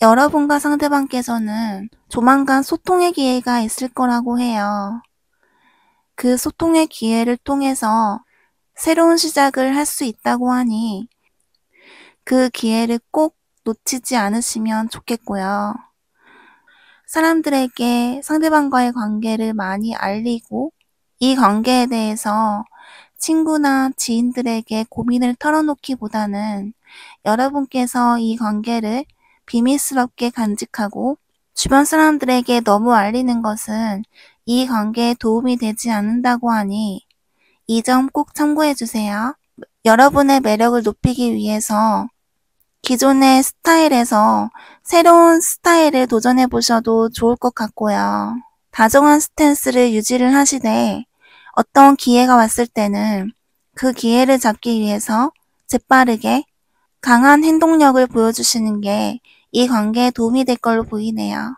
여러분과 상대방께서는 조만간 소통의 기회가 있을 거라고 해요. 그 소통의 기회를 통해서 새로운 시작을 할 수 있다고 하니 그 기회를 꼭 놓치지 않으시면 좋겠고요. 사람들에게 상대방과의 관계를 많이 알리고 이 관계에 대해서 친구나 지인들에게 고민을 털어놓기보다는 여러분께서 이 관계를 비밀스럽게 간직하고 주변 사람들에게 너무 알리는 것은 이 관계에 도움이 되지 않는다고 하니 이 점 꼭 참고해 주세요. 여러분의 매력을 높이기 위해서 기존의 스타일에서 새로운 스타일을 도전해 보셔도 좋을 것 같고요. 다정한 스탠스를 유지를 하시되 어떤 기회가 왔을 때는 그 기회를 잡기 위해서 재빠르게 강한 행동력을 보여주시는 게 이 관계에 도움이 될 걸로 보이네요.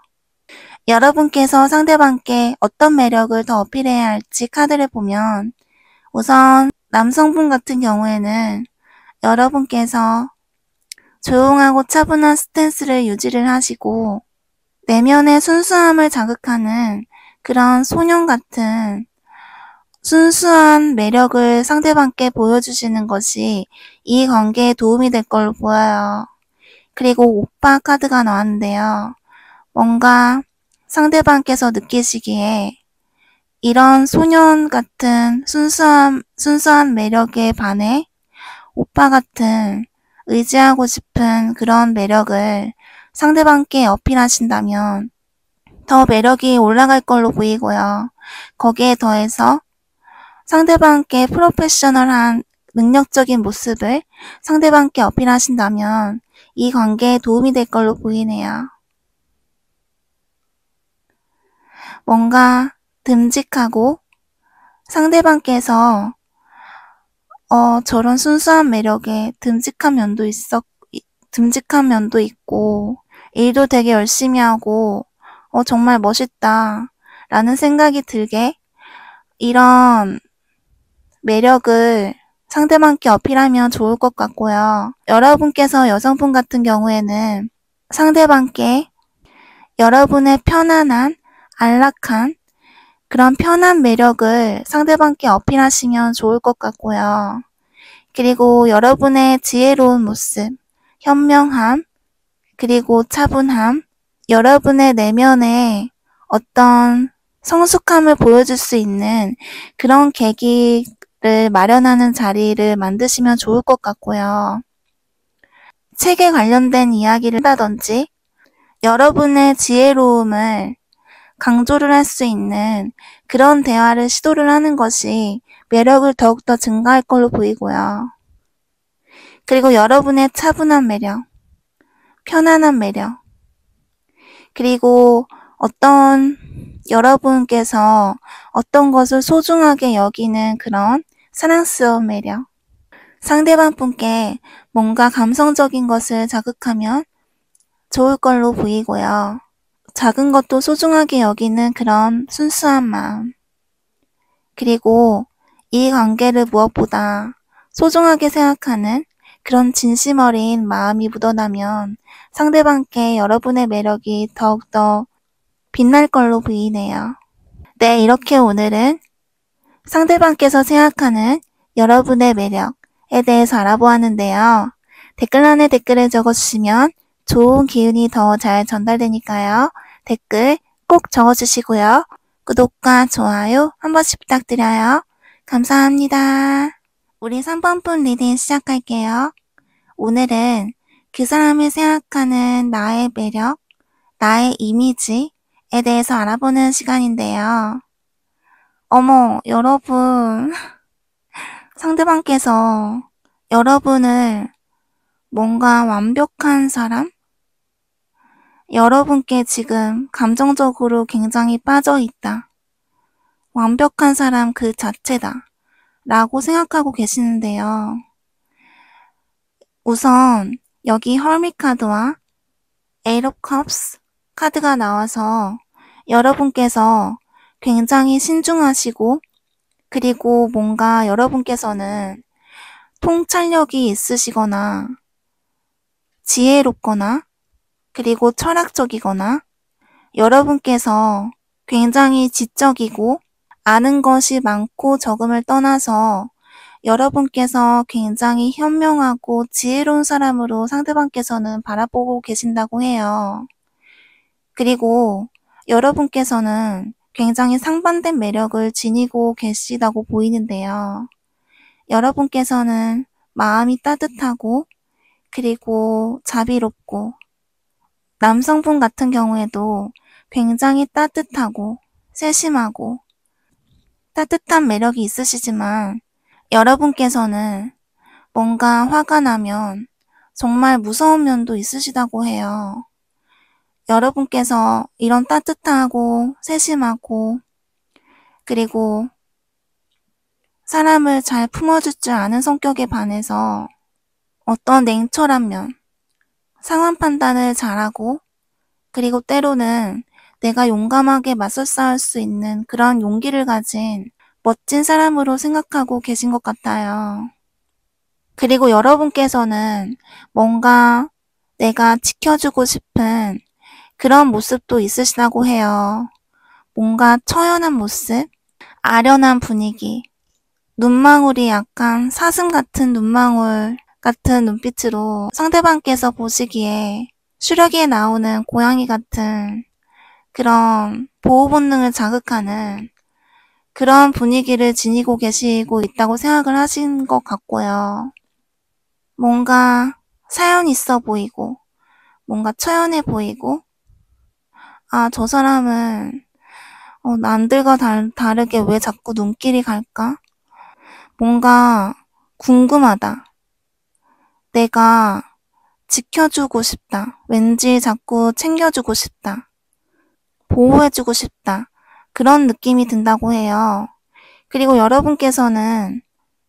여러분께서 상대방께 어떤 매력을 더 어필해야 할지 카드를 보면 우선 남성분 같은 경우에는 여러분께서 조용하고 차분한 스탠스를 유지를 하시고 내면의 순수함을 자극하는 그런 소년 같은 순수한 매력을 상대방께 보여주시는 것이 이 관계에 도움이 될 걸로 보여요. 그리고 오빠 카드가 나왔는데요. 뭔가 상대방께서 느끼시기에 이런 소년 같은 순수한 매력에 반해 오빠 같은 의지하고 싶은 그런 매력을 상대방께 어필하신다면 더 매력이 올라갈 걸로 보이고요. 거기에 더해서 상대방께 프로페셔널한 능력적인 모습을 상대방께 어필하신다면 이 관계에 도움이 될 걸로 보이네요. 뭔가 듬직하고 상대방께서 저런 순수한 매력에 듬직한 면도 있고 일도 되게 열심히 하고 정말 멋있다 라는 생각이 들게 이런 매력을 상대방께 어필하면 좋을 것 같고요. 여러분께서 여성분 같은 경우에는 상대방께 여러분의 편안한, 안락한 그런 편한 매력을 상대방께 어필하시면 좋을 것 같고요. 그리고 여러분의 지혜로운 모습, 현명함, 그리고 차분함, 여러분의 내면에 어떤 성숙함을 보여줄 수 있는 그런 계기를 마련하는 자리를 만드시면 좋을 것 같고요. 책에 관련된 이야기를 한다든지 여러분의 지혜로움을 강조를 할 수 있는 그런 대화를 시도를 하는 것이 매력을 더욱더 증가할 걸로 보이고요. 그리고 여러분의 차분한 매력, 편안한 매력, 그리고 여러분께서 어떤 것을 소중하게 여기는 그런 사랑스러운 매력, 상대방 분께 뭔가 감성적인 것을 자극하면 좋을 걸로 보이고요. 작은 것도 소중하게 여기는 그런 순수한 마음, 그리고 이 관계를 무엇보다 소중하게 생각하는 그런 진심 어린 마음이 묻어나면 상대방께 여러분의 매력이 더욱더 빛날 걸로 보이네요. 네, 이렇게 오늘은 상대방께서 생각하는 여러분의 매력에 대해서 알아보았는데요. 댓글란에 댓글을 적어주시면 좋은 기운이 더 잘 전달되니까요. 댓글 꼭 적어주시고요. 구독과 좋아요 한 번씩 부탁드려요. 감사합니다. 우리 3번분 리딩 시작할게요. 오늘은 그 사람을 생각하는 나의 매력, 나의 이미지에 대해서 알아보는 시간인데요. 어머, 여러분. 상대방께서 여러분을 뭔가 완벽한 사람? 여러분께 지금 감정적으로 굉장히 빠져 있다. 완벽한 사람 그 자체다. 라고 생각하고 계시는데요. 우선 여기 Hermit 카드와 Eight of Cups 카드가 나와서 여러분께서 굉장히 신중하시고 그리고 뭔가 여러분께서는 통찰력이 있으시거나 지혜롭거나 그리고 철학적이거나 여러분께서 굉장히 지적이고 아는 것이 많고 적음을 떠나서 여러분께서 굉장히 현명하고 지혜로운 사람으로 상대방께서는 바라보고 계신다고 해요. 그리고 여러분께서는 굉장히 상반된 매력을 지니고 계시다고 보이는데요. 여러분께서는 마음이 따뜻하고 그리고 자비롭고 남성분 같은 경우에도 굉장히 따뜻하고 세심하고 따뜻한 매력이 있으시지만 여러분께서는 뭔가 화가 나면 정말 무서운 면도 있으시다고 해요. 여러분께서 이런 따뜻하고 세심하고 그리고 사람을 잘 품어줄 줄 아는 성격에 반해서 어떤 냉철한 면, 상황 판단을 잘하고 그리고 때로는 내가 용감하게 맞서 싸울 수 있는 그런 용기를 가진 멋진 사람으로 생각하고 계신 것 같아요. 그리고 여러분께서는 뭔가 내가 지켜주고 싶은 그런 모습도 있으시다고 해요. 뭔가 처연한 모습, 아련한 분위기, 눈망울이 약간 사슴 같은 눈망울 같은 눈빛으로 상대방께서 보시기에 슈렉에 나오는 고양이 같은 그런 보호 본능을 자극하는 그런 분위기를 지니고 계시고 있다고 생각을 하신 것 같고요. 뭔가 사연 있어 보이고 뭔가 처연해 보이고 저 사람은 남들과 다르게 왜 자꾸 눈길이 갈까? 뭔가 궁금하다. 내가 지켜주고 싶다. 왠지 자꾸 챙겨주고 싶다. 보호해주고 싶다. 그런 느낌이 든다고 해요. 그리고 여러분께서는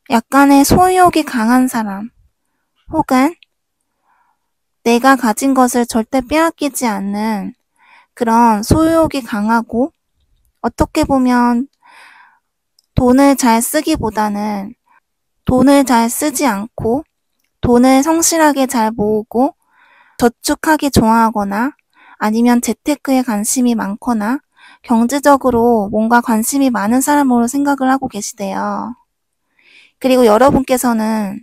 약간의 소유욕이 강한 사람 혹은 내가 가진 것을 절대 빼앗기지 않는 그런 소유욕이 강하고 어떻게 보면 돈을 잘 쓰기보다는 돈을 잘 쓰지 않고 돈을 성실하게 잘 모으고 저축하기 좋아하거나 아니면 재테크에 관심이 많거나 경제적으로 뭔가 관심이 많은 사람으로 생각을 하고 계시대요. 그리고 여러분께서는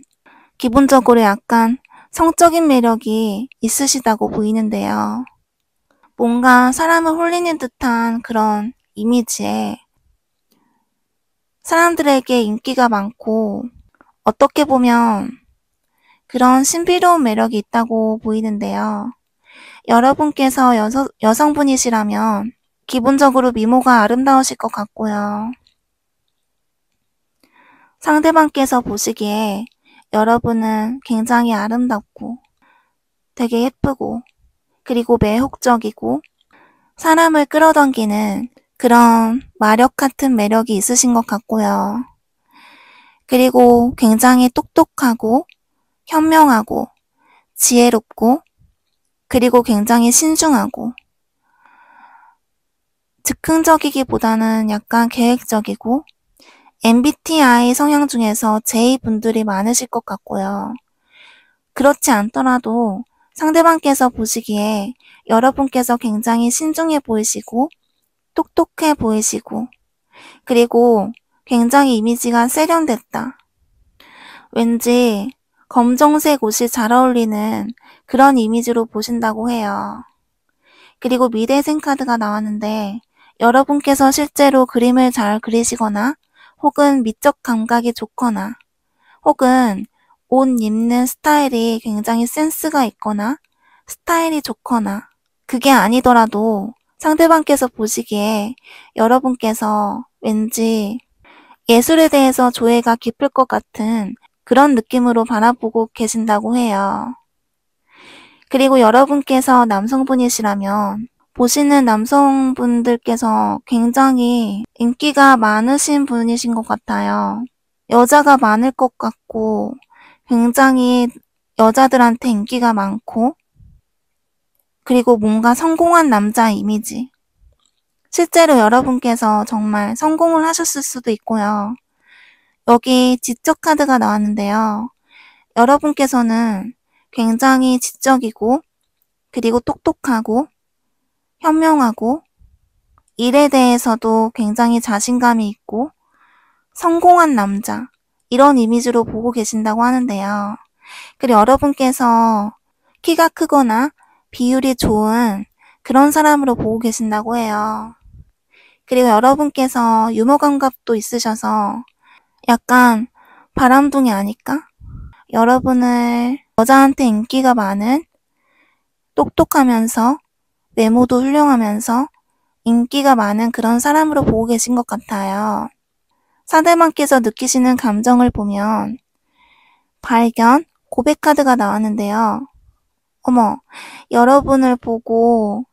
기본적으로 약간 성적인 매력이 있으시다고 보이는데요. 뭔가 사람을 홀리는 듯한 그런 이미지에 사람들에게 인기가 많고 어떻게 보면 그런 신비로운 매력이 있다고 보이는데요. 여러분께서 여성분이시라면 기본적으로 미모가 아름다우실 것 같고요. 상대방께서 보시기에 여러분은 굉장히 아름답고 되게 예쁘고 그리고 매혹적이고 사람을 끌어당기는 그런 마력 같은 매력이 있으신 것 같고요. 그리고 굉장히 똑똑하고 현명하고 지혜롭고 그리고 굉장히 신중하고 즉흥적이기보다는 약간 계획적이고 MBTI 성향 중에서 J분들이 많으실 것 같고요. 그렇지 않더라도 상대방께서 보시기에 여러분께서 굉장히 신중해 보이시고 똑똑해 보이시고 그리고 굉장히 이미지가 세련됐다. 왠지 검정색 옷이 잘 어울리는 그런 이미지로 보신다고 해요. 그리고 미래생 카드가 나왔는데 여러분께서 실제로 그림을 잘 그리시거나 혹은 미적 감각이 좋거나 혹은 옷 입는 스타일이 굉장히 센스가 있거나 스타일이 좋거나 그게 아니더라도 상대방께서 보시기에 여러분께서 왠지 예술에 대해서 조예가 깊을 것 같은 그런 느낌으로 바라보고 계신다고 해요. 그리고 여러분께서 남성분이시라면 보시는 남성분들께서 굉장히 인기가 많으신 분이신 것 같아요. 여자가 많을 것 같고 굉장히 여자들한테 인기가 많고 그리고 뭔가 성공한 남자 이미지. 실제로 여러분께서 정말 성공을 하셨을 수도 있고요. 여기 지적 카드가 나왔는데요. 여러분께서는 굉장히 지적이고 그리고 똑똑하고 현명하고 일에 대해서도 굉장히 자신감이 있고 성공한 남자 이런 이미지로 보고 계신다고 하는데요. 그리고 여러분께서 키가 크거나 비율이 좋은 그런 사람으로 보고 계신다고 해요. 그리고 여러분께서 유머 감각도 있으셔서 약간 바람둥이 아닐까? 여러분을 여자한테 인기가 많은 똑똑하면서 외모도 훌륭하면서 인기가 많은 그런 사람으로 보고 계신 것 같아요. 상대방께서 느끼시는 감정을 보면 발견, 고백 카드가 나왔는데요. 어머, 여러분을 보고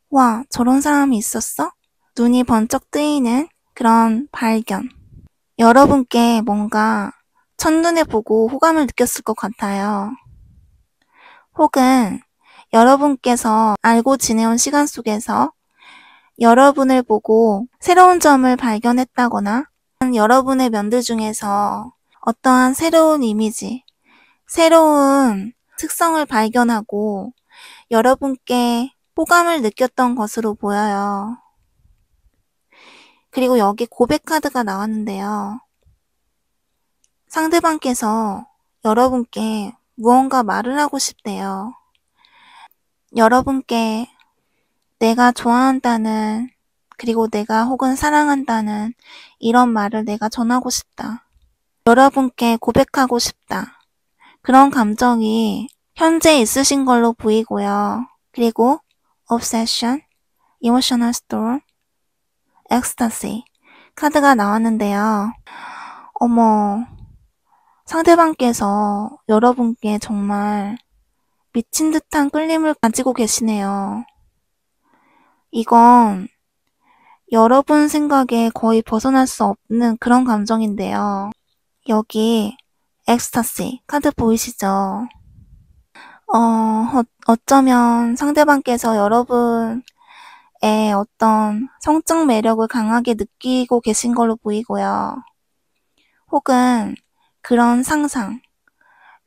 와, 저런 사람이 있었어? 눈이 번쩍 뜨이는 그런 발견. 여러분께 뭔가 첫눈에 보고 호감을 느꼈을 것 같아요. 혹은 여러분께서 알고 지내온 시간 속에서 여러분을 보고 새로운 점을 발견했다거나 여러분의 면들 중에서 어떠한 새로운 이미지, 새로운 특성을 발견하고 여러분께 호감을 느꼈던 것으로 보여요. 그리고 여기 고백 카드가 나왔는데요. 상대방께서 여러분께 무언가 말을 하고 싶대요. 여러분께 내가 좋아한다는 그리고 내가 혹은 사랑한다는 이런 말을 내가 전하고 싶다. 여러분께 고백하고 싶다. 그런 감정이 현재 있으신 걸로 보이고요. 그리고 obsession, emotional storm, ecstasy 카드가 나왔는데요. 어머, 상대방께서 여러분께 정말 미친 듯한 끌림을 가지고 계시네요. 이건 여러분 생각에 거의 벗어날 수 없는 그런 감정인데요. 여기 엑스타시 카드 보이시죠? 어쩌면 상대방께서 여러분의 어떤 성적 매력을 강하게 느끼고 계신 걸로 보이고요. 혹은 그런 상상,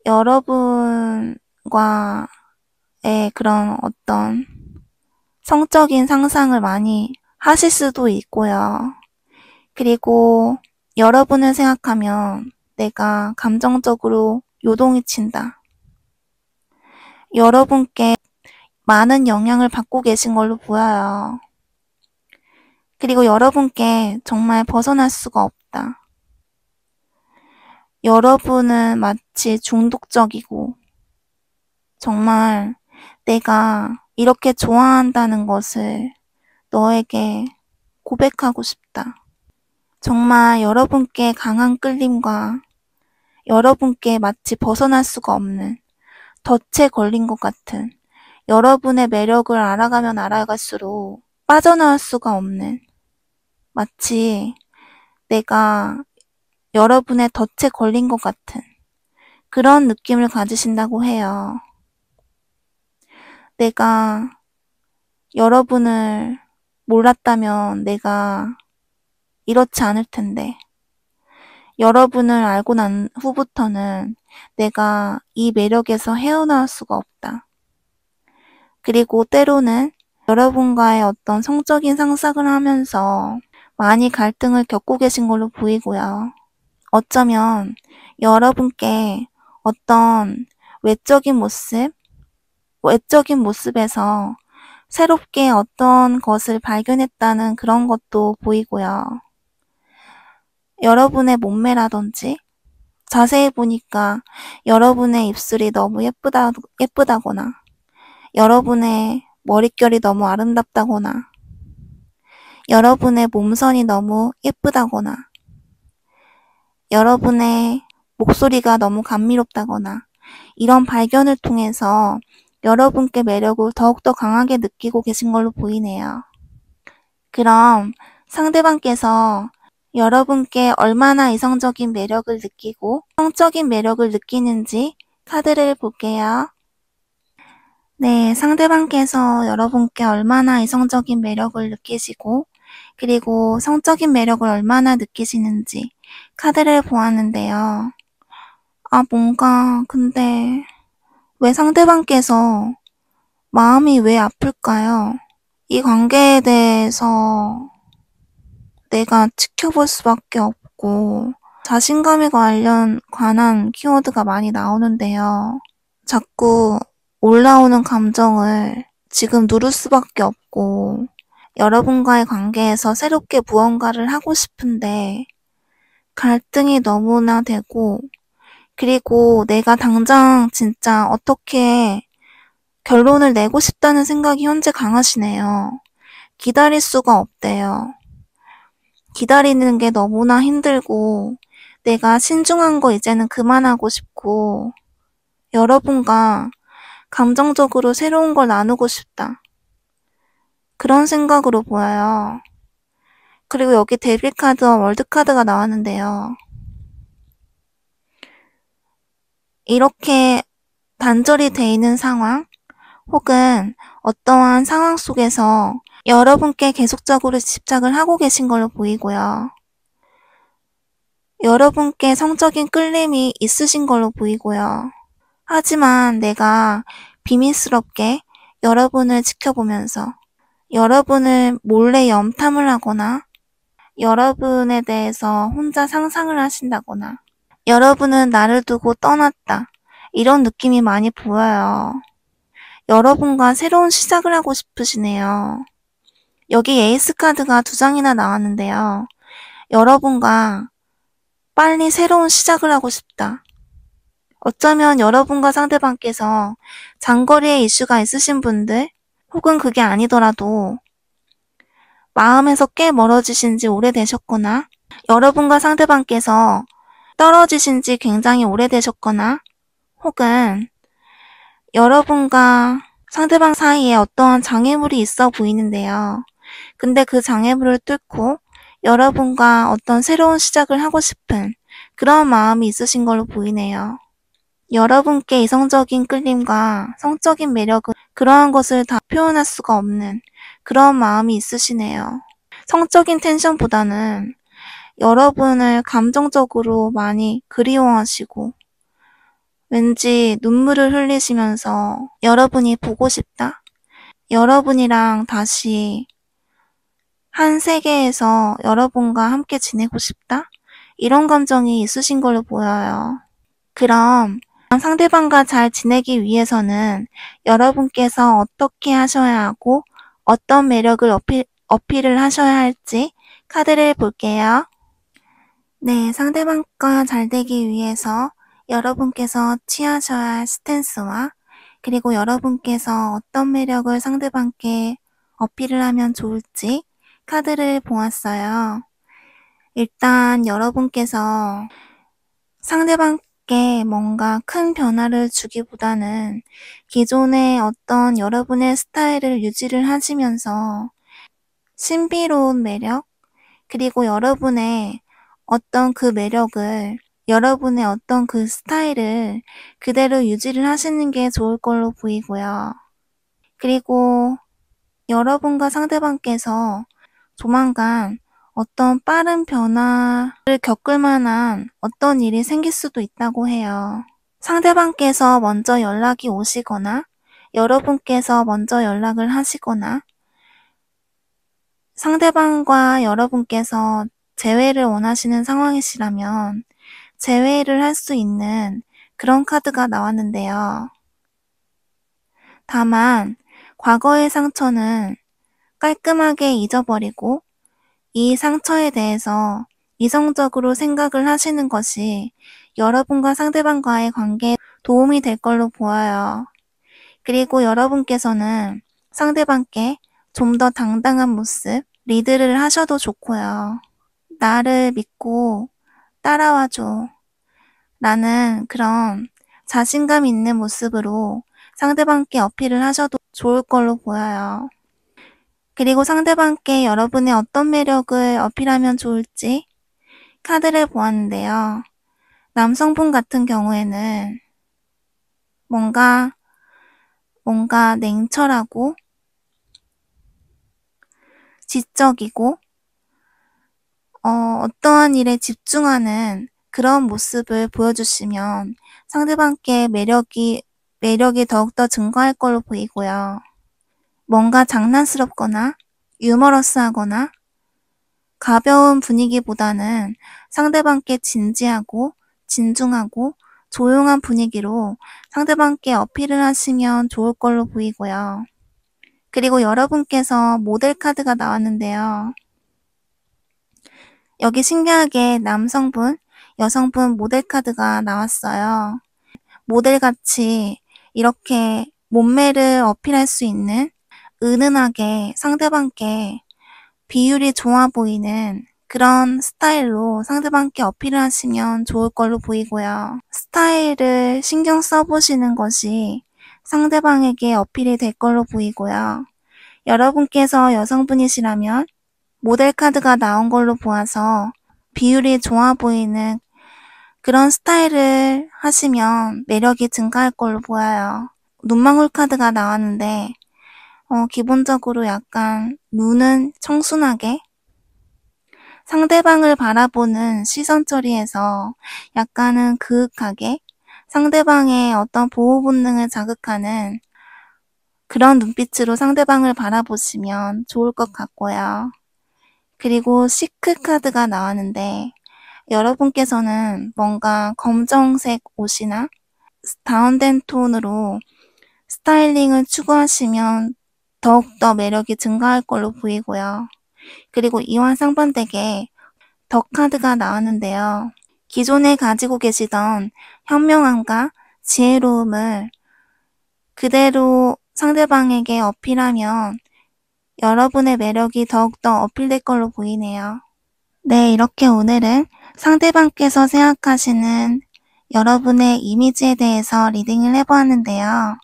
여러분과의 그런 어떤 성적인 상상을 많이 하실 수도 있고요. 그리고 여러분을 생각하면 내가 감정적으로 요동이 친다. 여러분께 많은 영향을 받고 계신 걸로 보여요. 그리고 여러분께 정말 벗어날 수가 없다. 여러분은 마치 중독적이고 정말 내가 이렇게 좋아한다는 것을 너에게 고백하고 싶다. 정말 여러분께 강한 끌림과 여러분께 마치 벗어날 수가 없는 덫에 걸린 것 같은 여러분의 매력을 알아가면 알아갈수록 빠져나올 수가 없는 마치 내가 여러분의 덫에 걸린 것 같은 그런 느낌을 가지신다고 해요. 내가 여러분을 몰랐다면 내가 이렇지 않을 텐데 여러분을 알고 난 후부터는 내가 이 매력에서 헤어나올 수가 없다. 그리고 때로는 여러분과의 어떤 성적인 상상을 하면서 많이 갈등을 겪고 계신 걸로 보이고요. 어쩌면 여러분께 어떤 외적인 모습에서 새롭게 어떤 것을 발견했다는 그런 것도 보이고요. 여러분의 몸매라든지 자세히 보니까 여러분의 입술이 너무 예쁘다거나 여러분의 머릿결이 너무 아름답다거나 여러분의 몸선이 너무 예쁘다거나 여러분의 목소리가 너무 감미롭다거나 이런 발견을 통해서 여러분께 매력을 더욱더 강하게 느끼고 계신 걸로 보이네요. 그럼 상대방께서 여러분께 얼마나 이성적인 매력을 느끼고 성적인 매력을 느끼는지 카드를 볼게요. 네, 상대방께서 여러분께 얼마나 이성적인 매력을 느끼시고 그리고 성적인 매력을 얼마나 느끼시는지 카드를 보았는데요. 근데 왜 상대방께서 마음이 왜 아플까요? 이 관계에 대해서 내가 지켜볼 수밖에 없고 자신감에 관한 키워드가 많이 나오는데요. 자꾸 올라오는 감정을 지금 누를 수밖에 없고 여러분과의 관계에서 새롭게 무언가를 하고 싶은데 갈등이 너무나 되고 그리고 내가 당장 진짜 어떻게 결론을 내고 싶다는 생각이 현재 강하시네요. 기다릴 수가 없대요. 기다리는 게 너무나 힘들고 내가 신중한 거 이제는 그만하고 싶고 여러분과 감정적으로 새로운 걸 나누고 싶다. 그런 생각으로 보여요. 그리고 여기 데빌카드와 월드카드가 나왔는데요. 이렇게 단절이 돼 있는 상황 혹은 어떠한 상황 속에서 여러분께 계속적으로 집착을 하고 계신 걸로 보이고요. 여러분께 성적인 끌림이 있으신 걸로 보이고요. 하지만 내가 비밀스럽게 여러분을 지켜보면서 여러분을 몰래 염탐을 하거나 여러분에 대해서 혼자 상상을 하신다거나 여러분은 나를 두고 떠났다. 이런 느낌이 많이 보여요. 여러분과 새로운 시작을 하고 싶으시네요. 여기 에이스 카드가 2장이나 나왔는데요. 여러분과 빨리 새로운 시작을 하고 싶다. 어쩌면 여러분과 상대방께서 장거리에 이슈가 있으신 분들 혹은 그게 아니더라도 마음에서 꽤 멀어지신 지 오래되셨거나 여러분과 상대방께서 떨어지신 지 굉장히 오래되셨거나 혹은 여러분과 상대방 사이에 어떠한 장애물이 있어 보이는데요. 근데 그 장애물을 뚫고 여러분과 어떤 새로운 시작을 하고 싶은 그런 마음이 있으신 걸로 보이네요. 여러분께 이성적인 끌림과 성적인 매력은 그러한 것을 다 표현할 수가 없는 그런 마음이 있으시네요. 성적인 텐션보다는 여러분을 감정적으로 많이 그리워하시고 왠지 눈물을 흘리시면서 여러분이 보고 싶다. 여러분이랑 다시 한 세계에서 여러분과 함께 지내고 싶다. 이런 감정이 있으신 걸로 보여요. 그럼 상대방과 잘 지내기 위해서는 여러분께서 어떻게 하셔야 하고 어떤 매력을 어필을 하셔야 할지 카드를 볼게요. 네, 상대방과 잘 되기 위해서 여러분께서 취하셔야 할 스탠스와 그리고 여러분께서 어떤 매력을 상대방께 어필을 하면 좋을지 카드를 보았어요. 일단 여러분께서 상대방께 뭔가 큰 변화를 주기보다는 기존의 어떤 여러분의 스타일을 유지를 하시면서 신비로운 매력, 그리고 여러분의 어떤 그 매력을, 여러분의 어떤 그 스타일을 그대로 유지를 하시는 게 좋을 걸로 보이고요. 그리고 여러분과 상대방께서 조만간 어떤 빠른 변화를 겪을 만한 어떤 일이 생길 수도 있다고 해요. 상대방께서 먼저 연락이 오시거나 여러분께서 먼저 연락을 하시거나 상대방과 여러분께서 재회를 원하시는 상황이시라면 재회를 할 수 있는 그런 카드가 나왔는데요. 다만 과거의 상처는 깔끔하게 잊어버리고 이 상처에 대해서 이성적으로 생각을 하시는 것이 여러분과 상대방과의 관계에 도움이 될 걸로 보여요. 그리고 여러분께서는 상대방께 좀 더 당당한 모습, 리드를 하셔도 좋고요. 나를 믿고 따라와줘 라는 그런 자신감 있는 모습으로 상대방께 어필을 하셔도 좋을 걸로 보여요. 그리고 상대방께 여러분의 어떤 매력을 어필하면 좋을지 카드를 보았는데요. 남성분 같은 경우에는 뭔가 냉철하고 지적이고 어떠한 일에 집중하는 그런 모습을 보여주시면 상대방께 매력이 더욱더 증가할 걸로 보이고요. 뭔가 장난스럽거나 유머러스하거나 가벼운 분위기보다는 상대방께 진지하고 진중하고 조용한 분위기로 상대방께 어필을 하시면 좋을 걸로 보이고요. 그리고 여러분께서 모델 카드가 나왔는데요. 여기 신기하게 남성분, 여성분 모델 카드가 나왔어요. 모델같이 이렇게 몸매를 어필할 수 있는 은은하게 상대방께 비율이 좋아 보이는 그런 스타일로 상대방께 어필을 하시면 좋을 걸로 보이고요. 스타일을 신경 써보시는 것이 상대방에게 어필이 될 걸로 보이고요. 여러분께서 여성분이시라면 모델 카드가 나온 걸로 보아서 비율이 좋아 보이는 그런 스타일을 하시면 매력이 증가할 걸로 보여요. 눈망울 카드가 나왔는데 기본적으로 약간 눈은 청순하게 상대방을 바라보는 시선 처리에서 약간은 그윽하게 상대방의 어떤 보호 본능을 자극하는 그런 눈빛으로 상대방을 바라보시면 좋을 것 같고요. 그리고 시크 카드가 나왔는데 여러분께서는 뭔가 검정색 옷이나 다운된 톤으로 스타일링을 추구하시면 더욱더 매력이 증가할 걸로 보이고요. 그리고 이와 상반되게 더 카드가 나왔는데요. 기존에 가지고 계시던 현명함과 지혜로움을 그대로 상대방에게 어필하면 여러분의 매력이 더욱더 어필될 걸로 보이네요. 네, 이렇게 오늘은 상대방께서 생각하시는 여러분의 이미지에 대해서 리딩을 해보았는데요.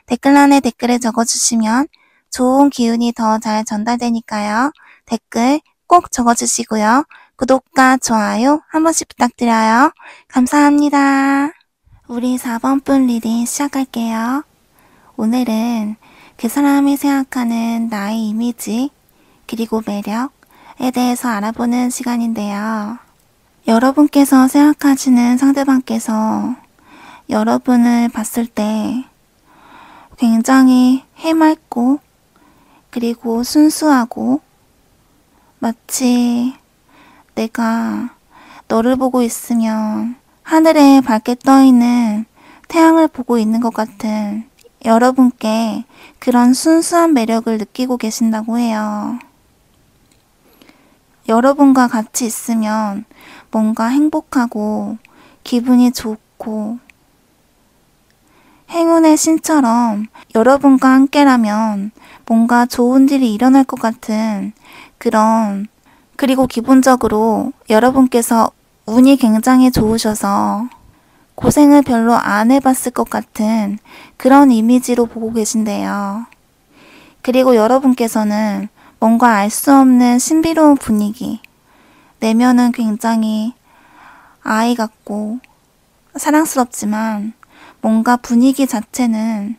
댓글란에 댓글을 적어주시면 좋은 기운이 더 잘 전달되니까요. 댓글 꼭 적어주시고요. 구독과 좋아요 한 번씩 부탁드려요. 감사합니다. 우리 4번 분 리딩 시작할게요. 오늘은 그 사람이 생각하는 나의 이미지 그리고 매력에 대해서 알아보는 시간인데요. 여러분께서 생각하시는 상대방께서 여러분을 봤을 때 굉장히 해맑고 그리고 순수하고 마치 내가 너를 보고 있으면 하늘에 밝게 떠있는 태양을 보고 있는 것 같은 여러분께 그런 순수한 매력을 느끼고 계신다고 해요. 여러분과 같이 있으면 뭔가 행복하고 기분이 좋고 행운의 신처럼 여러분과 함께라면 뭔가 좋은 일이 일어날 것 같은 그리고 기본적으로 여러분께서 운이 굉장히 좋으셔서 고생을 별로 안 해봤을 것 같은 그런 이미지로 보고 계신데요. 그리고 여러분께서는 뭔가 알 수 없는 신비로운 분위기, 내면은 굉장히 아이 같고 사랑스럽지만 뭔가 분위기 자체는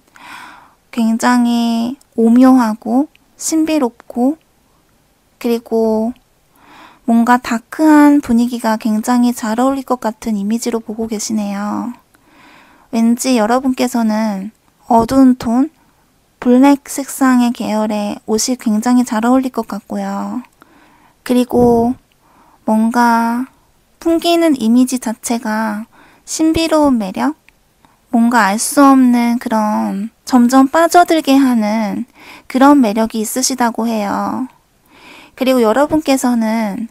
굉장히 오묘하고 신비롭고 그리고 뭔가 다크한 분위기가 굉장히 잘 어울릴 것 같은 이미지로 보고 계시네요. 왠지 여러분께서는 어두운 톤, 블랙 색상의 계열의 옷이 굉장히 잘 어울릴 것 같고요. 그리고 뭔가 풍기는 이미지 자체가 신비로운 매력? 뭔가 알 수 없는 그런 점점 빠져들게 하는 그런 매력이 있으시다고 해요. 그리고 여러분께서는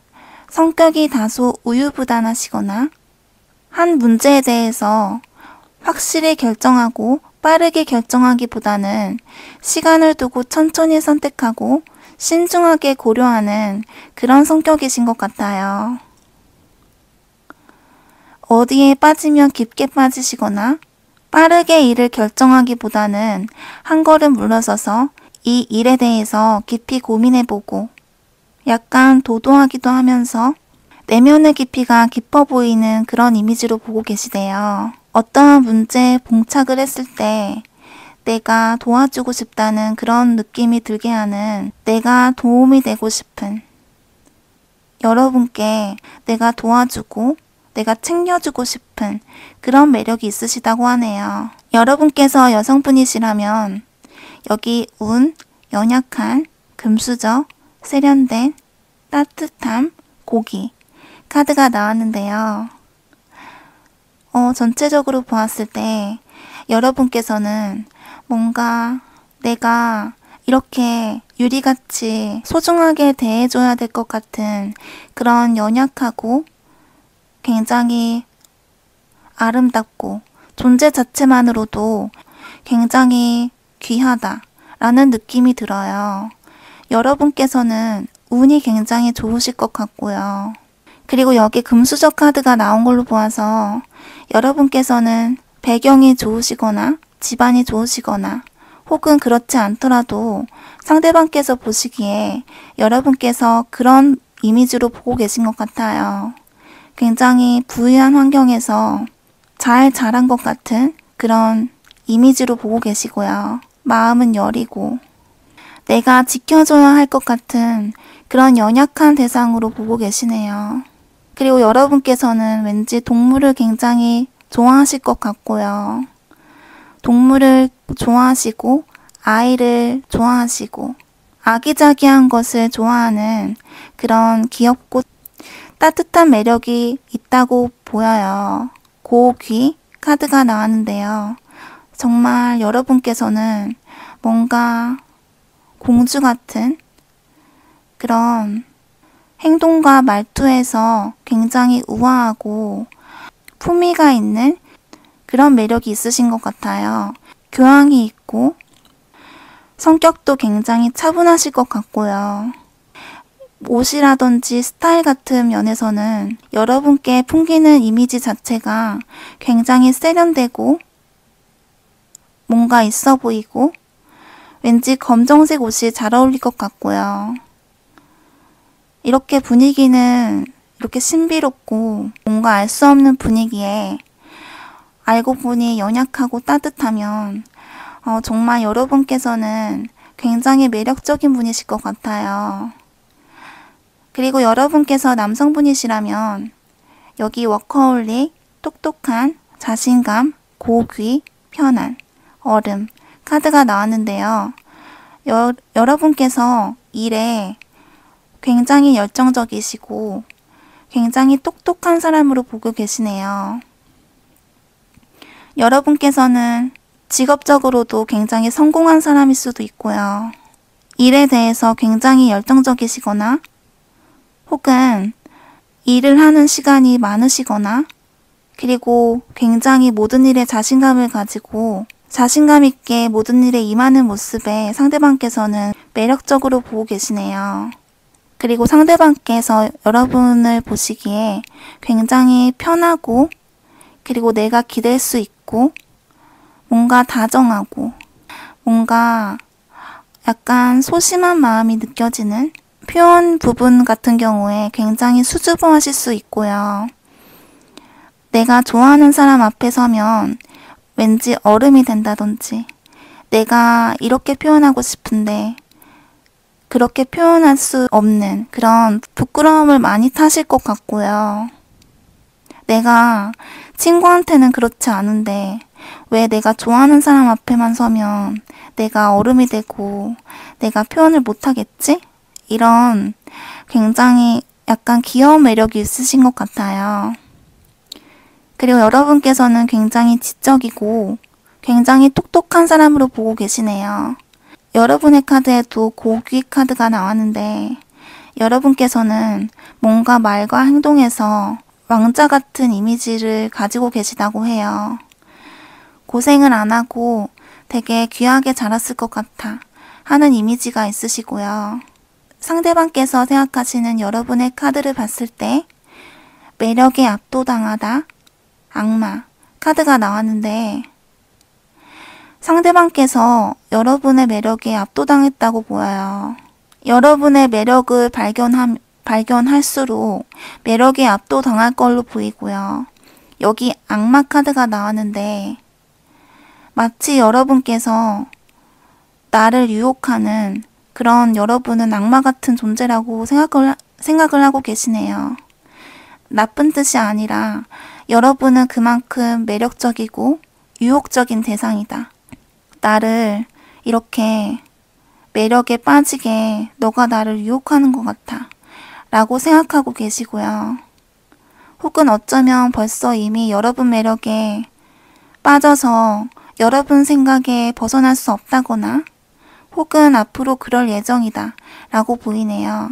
성격이 다소 우유부단하시거나 한 문제에 대해서 확실히 결정하고 빠르게 결정하기보다는 시간을 두고 천천히 선택하고 신중하게 고려하는 그런 성격이신 것 같아요. 어디에 빠지면 깊게 빠지시거나 빠르게 일을 결정하기보다는 한 걸음 물러서서 이 일에 대해서 깊이 고민해보고 약간 도도하기도 하면서 내면의 깊이가 깊어 보이는 그런 이미지로 보고 계시대요. 어떠한 문제에 봉착을 했을 때 내가 도와주고 싶다는 그런 느낌이 들게 하는, 내가 도움이 되고 싶은, 여러분께 내가 도와주고 내가 챙겨주고 싶은 그런 매력이 있으시다고 하네요. 여러분께서 여성분이시라면 여기 운, 연약한, 금수저, 세련된, 따뜻함, 고기 카드가 나왔는데요. 전체적으로 보았을 때 여러분께서는 뭔가 내가 이렇게 유리같이 소중하게 대해줘야 될 것 같은 그런 연약하고 굉장히 아름답고 존재 자체만으로도 굉장히 귀하다라는 느낌이 들어요. 여러분께서는 운이 굉장히 좋으실 것 같고요. 그리고 여기 금수저 카드가 나온 걸로 보아서 여러분께서는 배경이 좋으시거나 집안이 좋으시거나 혹은 그렇지 않더라도 상대방께서 보시기에 여러분께서 그런 이미지로 보고 계신 것 같아요. 굉장히 부유한 환경에서 잘 자란 것 같은 그런 이미지로 보고 계시고요. 마음은 여리고 내가 지켜줘야 할 것 같은 그런 연약한 대상으로 보고 계시네요. 그리고 여러분께서는 왠지 동물을 굉장히 좋아하실 것 같고요. 동물을 좋아하시고 아이를 좋아하시고 아기자기한 것을 좋아하는 그런 귀엽고 따뜻한 매력이 있다고 보여요. 고귀 카드가 나왔는데요. 정말 여러분께서는 뭔가 공주 같은 그런 행동과 말투에서 굉장히 우아하고 품위가 있는 그런 매력이 있으신 것 같아요. 교양이 있고 성격도 굉장히 차분하실 것 같고요. 옷이라든지 스타일 같은 면에서는 여러분께 풍기는 이미지 자체가 굉장히 세련되고 뭔가 있어 보이고 왠지 검정색 옷이 잘 어울릴 것 같고요. 이렇게 분위기는 이렇게 신비롭고 뭔가 알 수 없는 분위기에 알고 보니 연약하고 따뜻하면 정말 여러분께서는 굉장히 매력적인 분이실 것 같아요. 그리고 여러분께서 남성분이시라면 여기 워커홀릭, 똑똑한, 자신감, 고귀, 편안, 얼음 카드가 나왔는데요. 여러분께서 일에 굉장히 열정적이시고 굉장히 똑똑한 사람으로 보고 계시네요. 여러분께서는 직업적으로도 굉장히 성공한 사람일 수도 있고요. 일에 대해서 굉장히 열정적이시거나 혹은 일을 하는 시간이 많으시거나 그리고 굉장히 모든 일에 자신감을 가지고 자신감 있게 모든 일에 임하는 모습에 상대방께서는 매력적으로 보고 계시네요. 그리고 상대방께서 여러분을 보시기에 굉장히 편하고 그리고 내가 기댈 수 있고 뭔가 다정하고 뭔가 약간 소심한 마음이 느껴지는 표현 부분 같은 경우에 굉장히 수줍어하실 수 있고요. 내가 좋아하는 사람 앞에 서면 왠지 얼음이 된다든지 내가 이렇게 표현하고 싶은데 그렇게 표현할 수 없는 그런 부끄러움을 많이 타실 것 같고요. 내가 친구한테는 그렇지 않은데 왜 내가 좋아하는 사람 앞에만 서면 내가 얼음이 되고 내가 표현을 못하겠지? 이런 굉장히 약간 귀여운 매력이 있으신 것 같아요. 그리고 여러분께서는 굉장히 지적이고 굉장히 똑똑한 사람으로 보고 계시네요. 여러분의 카드에도 고귀 카드가 나왔는데 여러분께서는 뭔가 말과 행동에서 왕자 같은 이미지를 가지고 계시다고 해요. 고생을 안 하고 되게 귀하게 자랐을 것 같아 하는 이미지가 있으시고요. 상대방께서 생각하시는 여러분의 카드를 봤을 때 매력에 압도당하다, 악마 카드가 나왔는데 상대방께서 여러분의 매력에 압도당했다고 보여요. 여러분의 매력을 발견할수록 매력에 압도당할 걸로 보이고요. 여기 악마 카드가 나왔는데 마치 여러분께서 나를 유혹하는 그런 여러분은 악마 같은 존재라고 생각을 하고 계시네요. 나쁜 뜻이 아니라 여러분은 그만큼 매력적이고 유혹적인 대상이다. 나를 이렇게 매력에 빠지게 너가 나를 유혹하는 것 같아 라고 생각하고 계시고요. 혹은 어쩌면 벌써 이미 여러분 매력에 빠져서 여러분 생각에 벗어날 수 없다거나 혹은 앞으로 그럴 예정이다 라고 보이네요.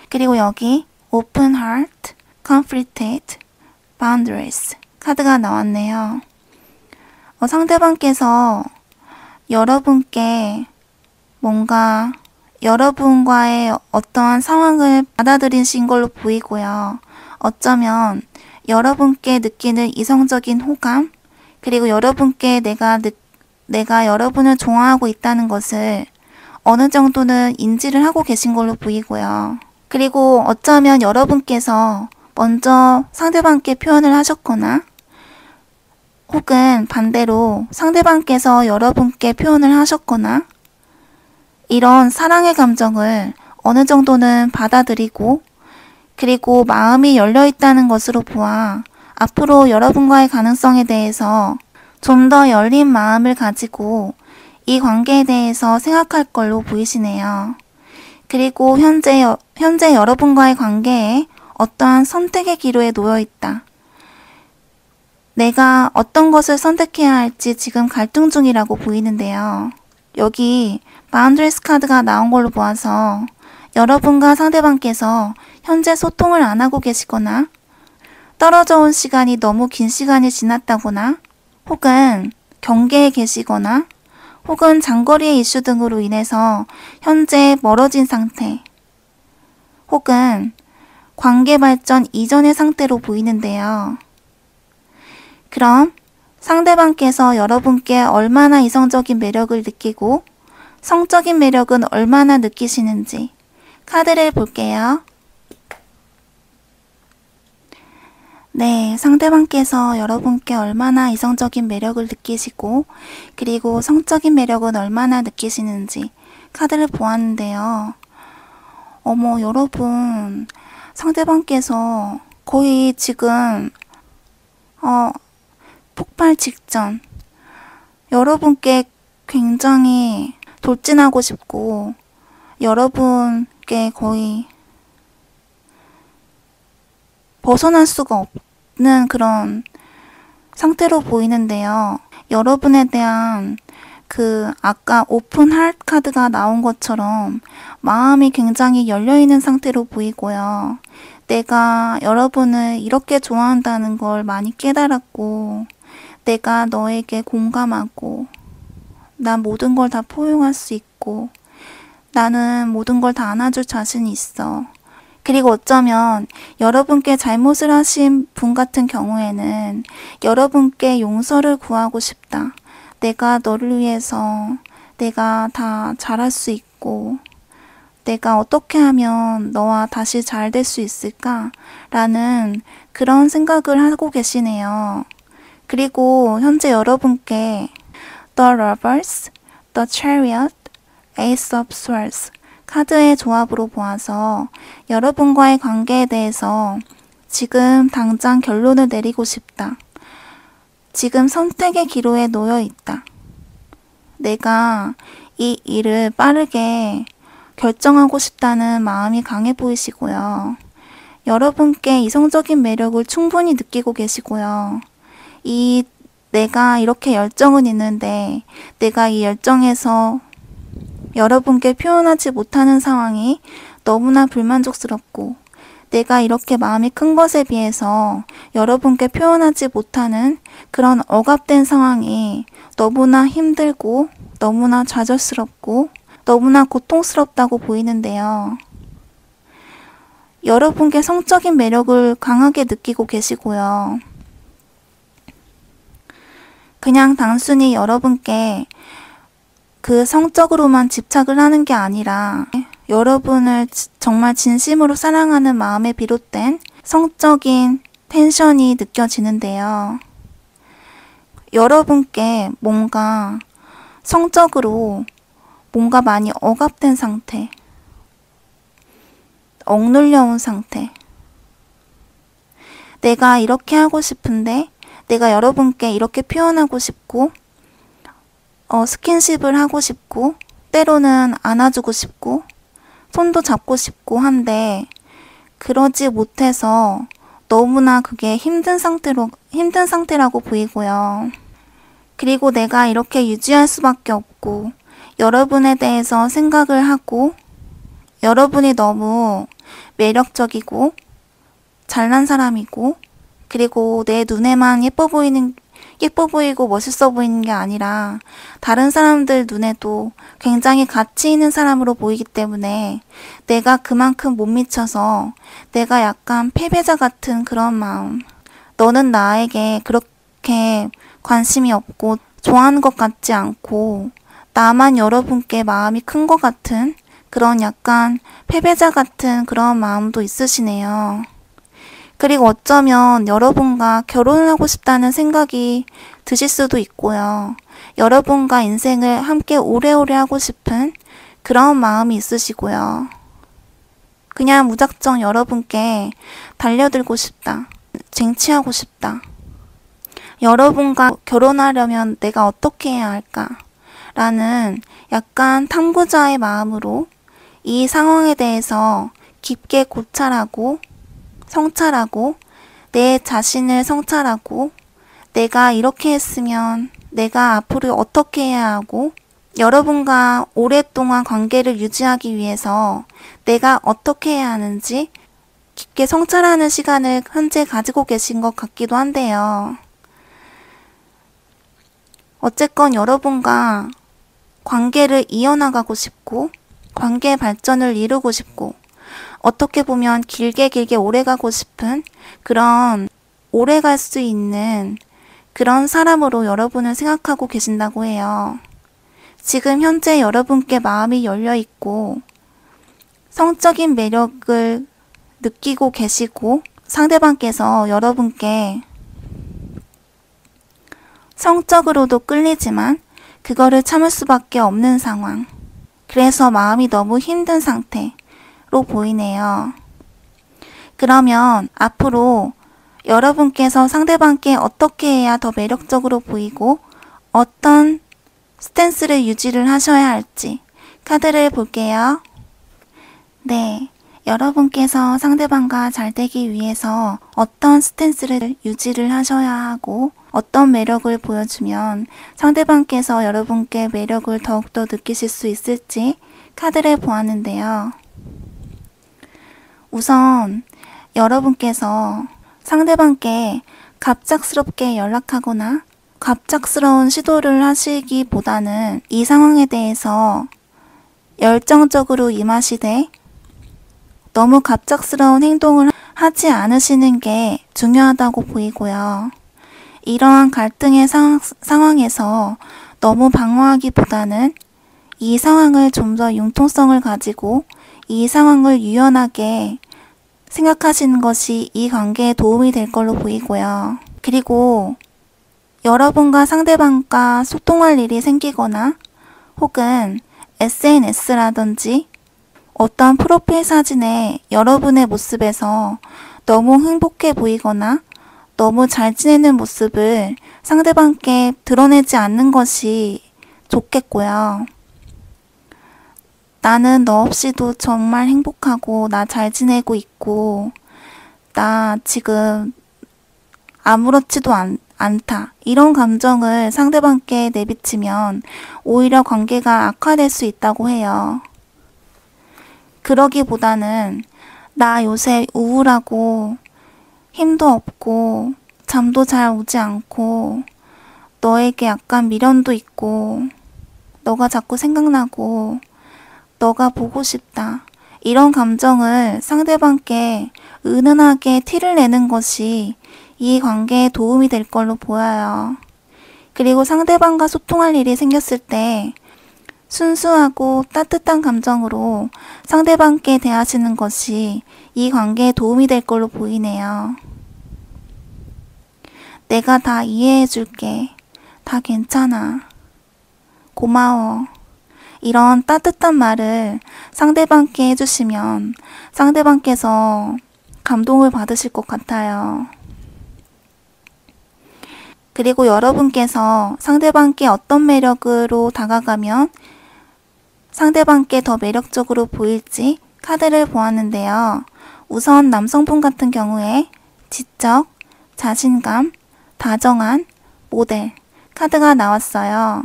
그리고 여기 Open Heart, Conflicted, Boundaries 카드가 나왔네요. 상대방께서 여러분께 뭔가 여러분과의 어떠한 상황을 받아들이신 걸로 보이고요. 어쩌면 여러분께 느끼는 이성적인 호감 그리고 여러분께 내가 여러분을 좋아하고 있다는 것을 어느 정도는 인지를 하고 계신 걸로 보이고요. 그리고 어쩌면 여러분께서 먼저 상대방께 표현을 하셨거나 혹은 반대로 상대방께서 여러분께 표현을 하셨거나 이런 사랑의 감정을 어느 정도는 받아들이고 그리고 마음이 열려 있다는 것으로 보아 앞으로 여러분과의 가능성에 대해서 좀 더 열린 마음을 가지고 이 관계에 대해서 생각할 걸로 보이시네요. 그리고 현재 여러분과의 관계에 어떠한 선택의 기로에 놓여 있다. 내가 어떤 것을 선택해야 할지 지금 갈등 중이라고 보이는데요. 여기 Boundaries 카드가 나온 걸로 보아서 여러분과 상대방께서 현재 소통을 안 하고 계시거나 떨어져 온 시간이 너무 긴 시간이 지났다거나 혹은 경계에 계시거나 혹은 장거리의 이슈 등으로 인해서 현재 멀어진 상태 혹은 관계 발전 이전의 상태로 보이는데요. 그럼 상대방께서 여러분께 얼마나 이성적인 매력을 느끼고 성적인 매력은 얼마나 느끼시는지 카드를 볼게요. 네, 상대방께서 여러분께 얼마나 이성적인 매력을 느끼시고 그리고 성적인 매력은 얼마나 느끼시는지 카드를 보았는데요. 어머, 여러분, 상대방께서 거의 지금 폭발 직전 여러분께 굉장히 돌진하고 싶고 여러분께 거의 벗어날 수가 없는 그런 상태로 보이는데요. 여러분에 대한 아까 오픈 하트 카드가 나온 것처럼 마음이 굉장히 열려있는 상태로 보이고요. 내가 여러분을 이렇게 좋아한다는 걸 많이 깨달았고, 내가 너에게 공감하고, 난 모든 걸 다 포용할 수 있고, 나는 모든 걸 다 안아줄 자신이 있어. 그리고 어쩌면 여러분께 잘못을 하신 분 같은 경우에는 여러분께 용서를 구하고 싶다. 내가 너를 위해서 내가 다 잘할 수 있고, 내가 어떻게 하면 너와 다시 잘 될 수 있을까? 라는 그런 생각을 하고 계시네요. 그리고 현재 여러분께 The Lovers, The Chariot, Ace of Swords 카드의 조합으로 보아서 여러분과의 관계에 대해서 지금 당장 결론을 내리고 싶다. 지금 선택의 기로에 놓여 있다. 내가 이 일을 빠르게 결정하고 싶다는 마음이 강해 보이시고요. 여러분께 이성적인 매력을 충분히 느끼고 계시고요. 내가 이렇게 열정은 있는데 내가 이 열정에서 여러분께 표현하지 못하는 상황이 너무나 불만족스럽고, 내가 이렇게 마음이 큰 것에 비해서 여러분께 표현하지 못하는 그런 억압된 상황이 너무나 힘들고 너무나 좌절스럽고 너무나 고통스럽다고 보이는데요. 여러분께 성적인 매력을 강하게 느끼고 계시고요. 그냥 단순히 여러분께 그 성적으로만 집착을 하는 게 아니라 여러분을 정말 진심으로 사랑하는 마음에 비롯된 성적인 텐션이 느껴지는데요. 여러분께 뭔가 성적으로 뭔가 많이 억압된 상태, 억눌려 온 상태, 내가 이렇게 하고 싶은데 내가 여러분께 이렇게 표현하고 싶고 스킨십을 하고 싶고 때로는 안아주고 싶고 손도 잡고 싶고 한데 그러지 못해서 너무나 그게 힘든 상태라고 보이고요. 그리고 내가 이렇게 유지할 수밖에 없고 여러분에 대해서 생각을 하고 여러분이 너무 매력적이고 잘난 사람이고 그리고 내 눈에만 예뻐 보이고 멋있어 보이는 게 아니라 다른 사람들 눈에도 굉장히 가치 있는 사람으로 보이기 때문에 내가 그만큼 못 미쳐서 내가 약간 패배자 같은 그런 마음, 너는 나에게 그렇게 관심이 없고 좋아하는 것 같지 않고 나만 여러분께 마음이 큰 것 같은 그런 약간 패배자 같은 그런 마음도 있으시네요. 그리고 어쩌면 여러분과 결혼을 하고 싶다는 생각이 드실 수도 있고요. 여러분과 인생을 함께 오래오래 하고 싶은 그런 마음이 있으시고요. 그냥 무작정 여러분께 달려들고 싶다. 쟁취하고 싶다. 여러분과 결혼하려면 내가 어떻게 해야 할까? 라는 약간 탐구자의 마음으로 이 상황에 대해서 깊게 고찰하고 성찰하고 내 자신을 성찰하고 내가 이렇게 했으면 내가 앞으로 어떻게 해야 하고 여러분과 오랫동안 관계를 유지하기 위해서 내가 어떻게 해야 하는지 깊게 성찰하는 시간을 현재 가지고 계신 것 같기도 한데요. 어쨌건 여러분과 관계를 이어나가고 싶고 관계 발전을 이루고 싶고 어떻게 보면 길게 오래 가고 싶은 그런 오래 갈 수 있는 그런 사람으로 여러분을 생각하고 계신다고 해요. 지금 현재 여러분께 마음이 열려 있고 성적인 매력을 느끼고 계시고 상대방께서 여러분께 성적으로도 끌리지만 그거를 참을 수밖에 없는 상황. 그래서 마음이 너무 힘든 상태로 보이네요. 그러면 앞으로 여러분께서 상대방께 어떻게 해야 더 매력적으로 보이고 어떤 스탠스를 유지를 하셔야 할지 카드를 볼게요. 네, 여러분께서 상대방과 잘 되기 위해서 어떤 스탠스를 유지를 하셔야 하고 어떤 매력을 보여주면 상대방께서 여러분께 매력을 더욱더 느끼실 수 있을지 카드를 보았는데요. 우선 여러분께서 상대방께 갑작스럽게 연락하거나 갑작스러운 시도를 하시기보다는 이 상황에 대해서 열정적으로 임하시되 너무 갑작스러운 행동을 하지 않으시는 게 중요하다고 보이고요. 이러한 갈등의 상황에서 너무 방어하기보다는 이 상황을 좀 더 융통성을 가지고 이 상황을 유연하게 생각하시는 것이 이 관계에 도움이 될 걸로 보이고요. 그리고 여러분과 상대방과 소통할 일이 생기거나 혹은 SNS라든지 어떤 프로필 사진에 여러분의 모습에서 너무 행복해 보이거나 너무 잘 지내는 모습을 상대방께 드러내지 않는 것이 좋겠고요. 나는 너 없이도 정말 행복하고 나 잘 지내고 있고 나 지금 아무렇지도 않다. 이런 감정을 상대방께 내비치면 오히려 관계가 악화될 수 있다고 해요. 그러기보다는 나 요새 우울하고 힘도 없고 잠도 잘 오지 않고 너에게 약간 미련도 있고 너가 자꾸 생각나고 너가 보고 싶다. 이런 감정을 상대방께 은은하게 티를 내는 것이 이 관계에 도움이 될 걸로 보여요. 그리고 상대방과 소통할 일이 생겼을 때 순수하고 따뜻한 감정으로 상대방께 대하시는 것이 이 관계에 도움이 될 걸로 보이네요. 내가 다 이해해 줄게. 다 괜찮아. 고마워. 이런 따뜻한 말을 상대방께 해주시면 상대방께서 감동을 받으실 것 같아요. 그리고 여러분께서 상대방께 어떤 매력으로 다가가면 상대방께 더 매력적으로 보일지 카드를 보았는데요. 우선 남성분 같은 경우에 지적, 자신감, 다정한, 모델 카드가 나왔어요.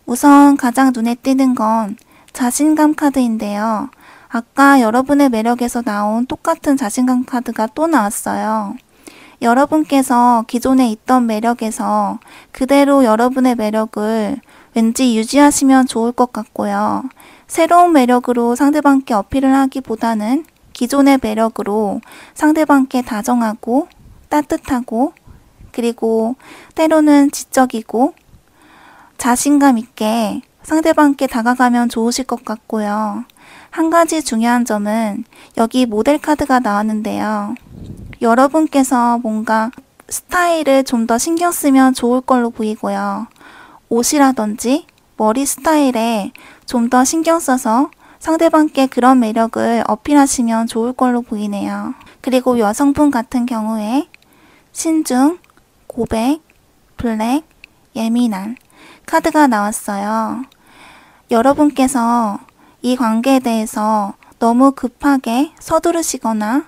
우선 가장 눈에 띄는 건 자신감 카드인데요. 아까 여러분의 매력에서 나온 똑같은 자신감 카드가 또 나왔어요. 여러분께서 기존에 있던 매력에서 그대로 여러분의 매력을 왠지 유지하시면 좋을 것 같고요. 새로운 매력으로 상대방께 어필을 하기보다는 기존의 매력으로 상대방께 다정하고 따뜻하고 그리고 때로는 지적이고 자신감 있게 상대방께 다가가면 좋으실 것 같고요. 한 가지 중요한 점은 여기 모델 카드가 나왔는데요. 여러분께서 뭔가 스타일을 좀 더 신경 쓰면 좋을 걸로 보이고요. 옷이라든지 머리 스타일에 좀 더 신경 써서 상대방께 그런 매력을 어필하시면 좋을 걸로 보이네요. 그리고 여성분 같은 경우에 신중, 고백, 블랙, 예민한 카드가 나왔어요. 여러분께서 이 관계에 대해서 너무 급하게 서두르시거나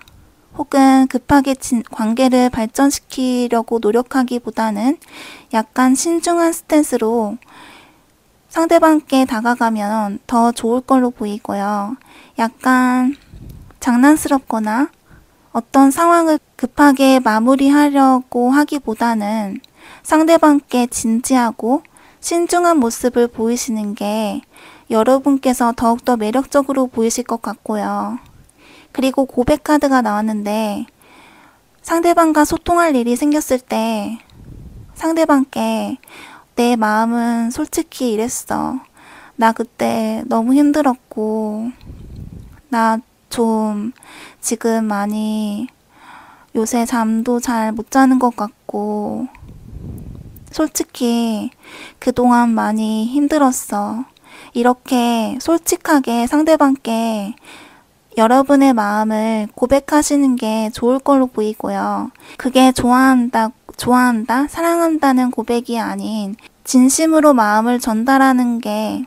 혹은 급하게 관계를 발전시키려고 노력하기보다는 약간 신중한 스탠스로 상대방께 다가가면 더 좋을 걸로 보이고요. 약간 장난스럽거나 어떤 상황을 급하게 마무리하려고 하기보다는 상대방께 진지하고 신중한 모습을 보이시는 게 여러분께서 더욱더 매력적으로 보이실 것 같고요. 그리고 고백 카드가 나왔는데 상대방과 소통할 일이 생겼을 때 상대방께 내 마음은 솔직히 이랬어. 나 그때 너무 힘들었고 나 좀 지금 많이 요새 잠도 잘 못 자는 것 같고 솔직히 그동안 많이 힘들었어. 이렇게 솔직하게 상대방께 여러분의 마음을 고백하시는 게 좋을 걸로 보이고요. 그게 좋아한다, 사랑한다는 고백이 아닌 진심으로 마음을 전달하는 게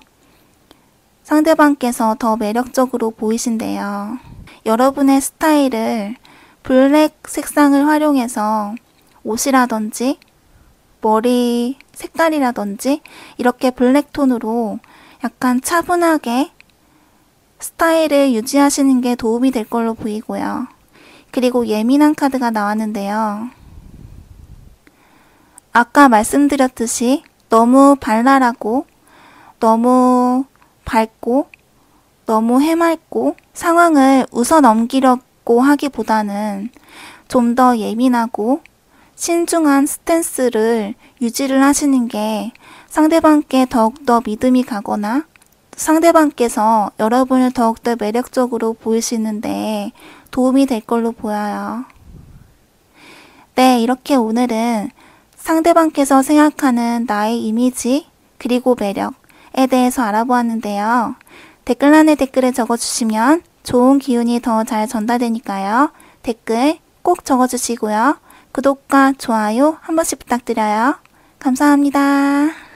상대방께서 더 매력적으로 보이신대요. 여러분의 스타일을 블랙 색상을 활용해서 옷이라든지 머리 색깔이라든지 이렇게 블랙 톤으로 약간 차분하게 스타일을 유지하시는 게 도움이 될 걸로 보이고요. 그리고 예민한 카드가 나왔는데요. 아까 말씀드렸듯이 너무 발랄하고 너무 밝고 너무 해맑고 상황을 웃어 넘기려고 하기보다는 좀 더 예민하고 신중한 스탠스를 유지를 하시는 게 상대방께 더욱더 믿음이 가거나 상대방께서 여러분을 더욱더 매력적으로 보이시는데 도움이 될 걸로 보여요. 네, 이렇게 오늘은 상대방께서 생각하는 나의 이미지 그리고 매력에 대해서 알아보았는데요. 댓글란에 댓글을 적어주시면 좋은 기운이 더 잘 전달되니까요. 댓글 꼭 적어주시고요. 구독과 좋아요 한 번씩 부탁드려요. 감사합니다.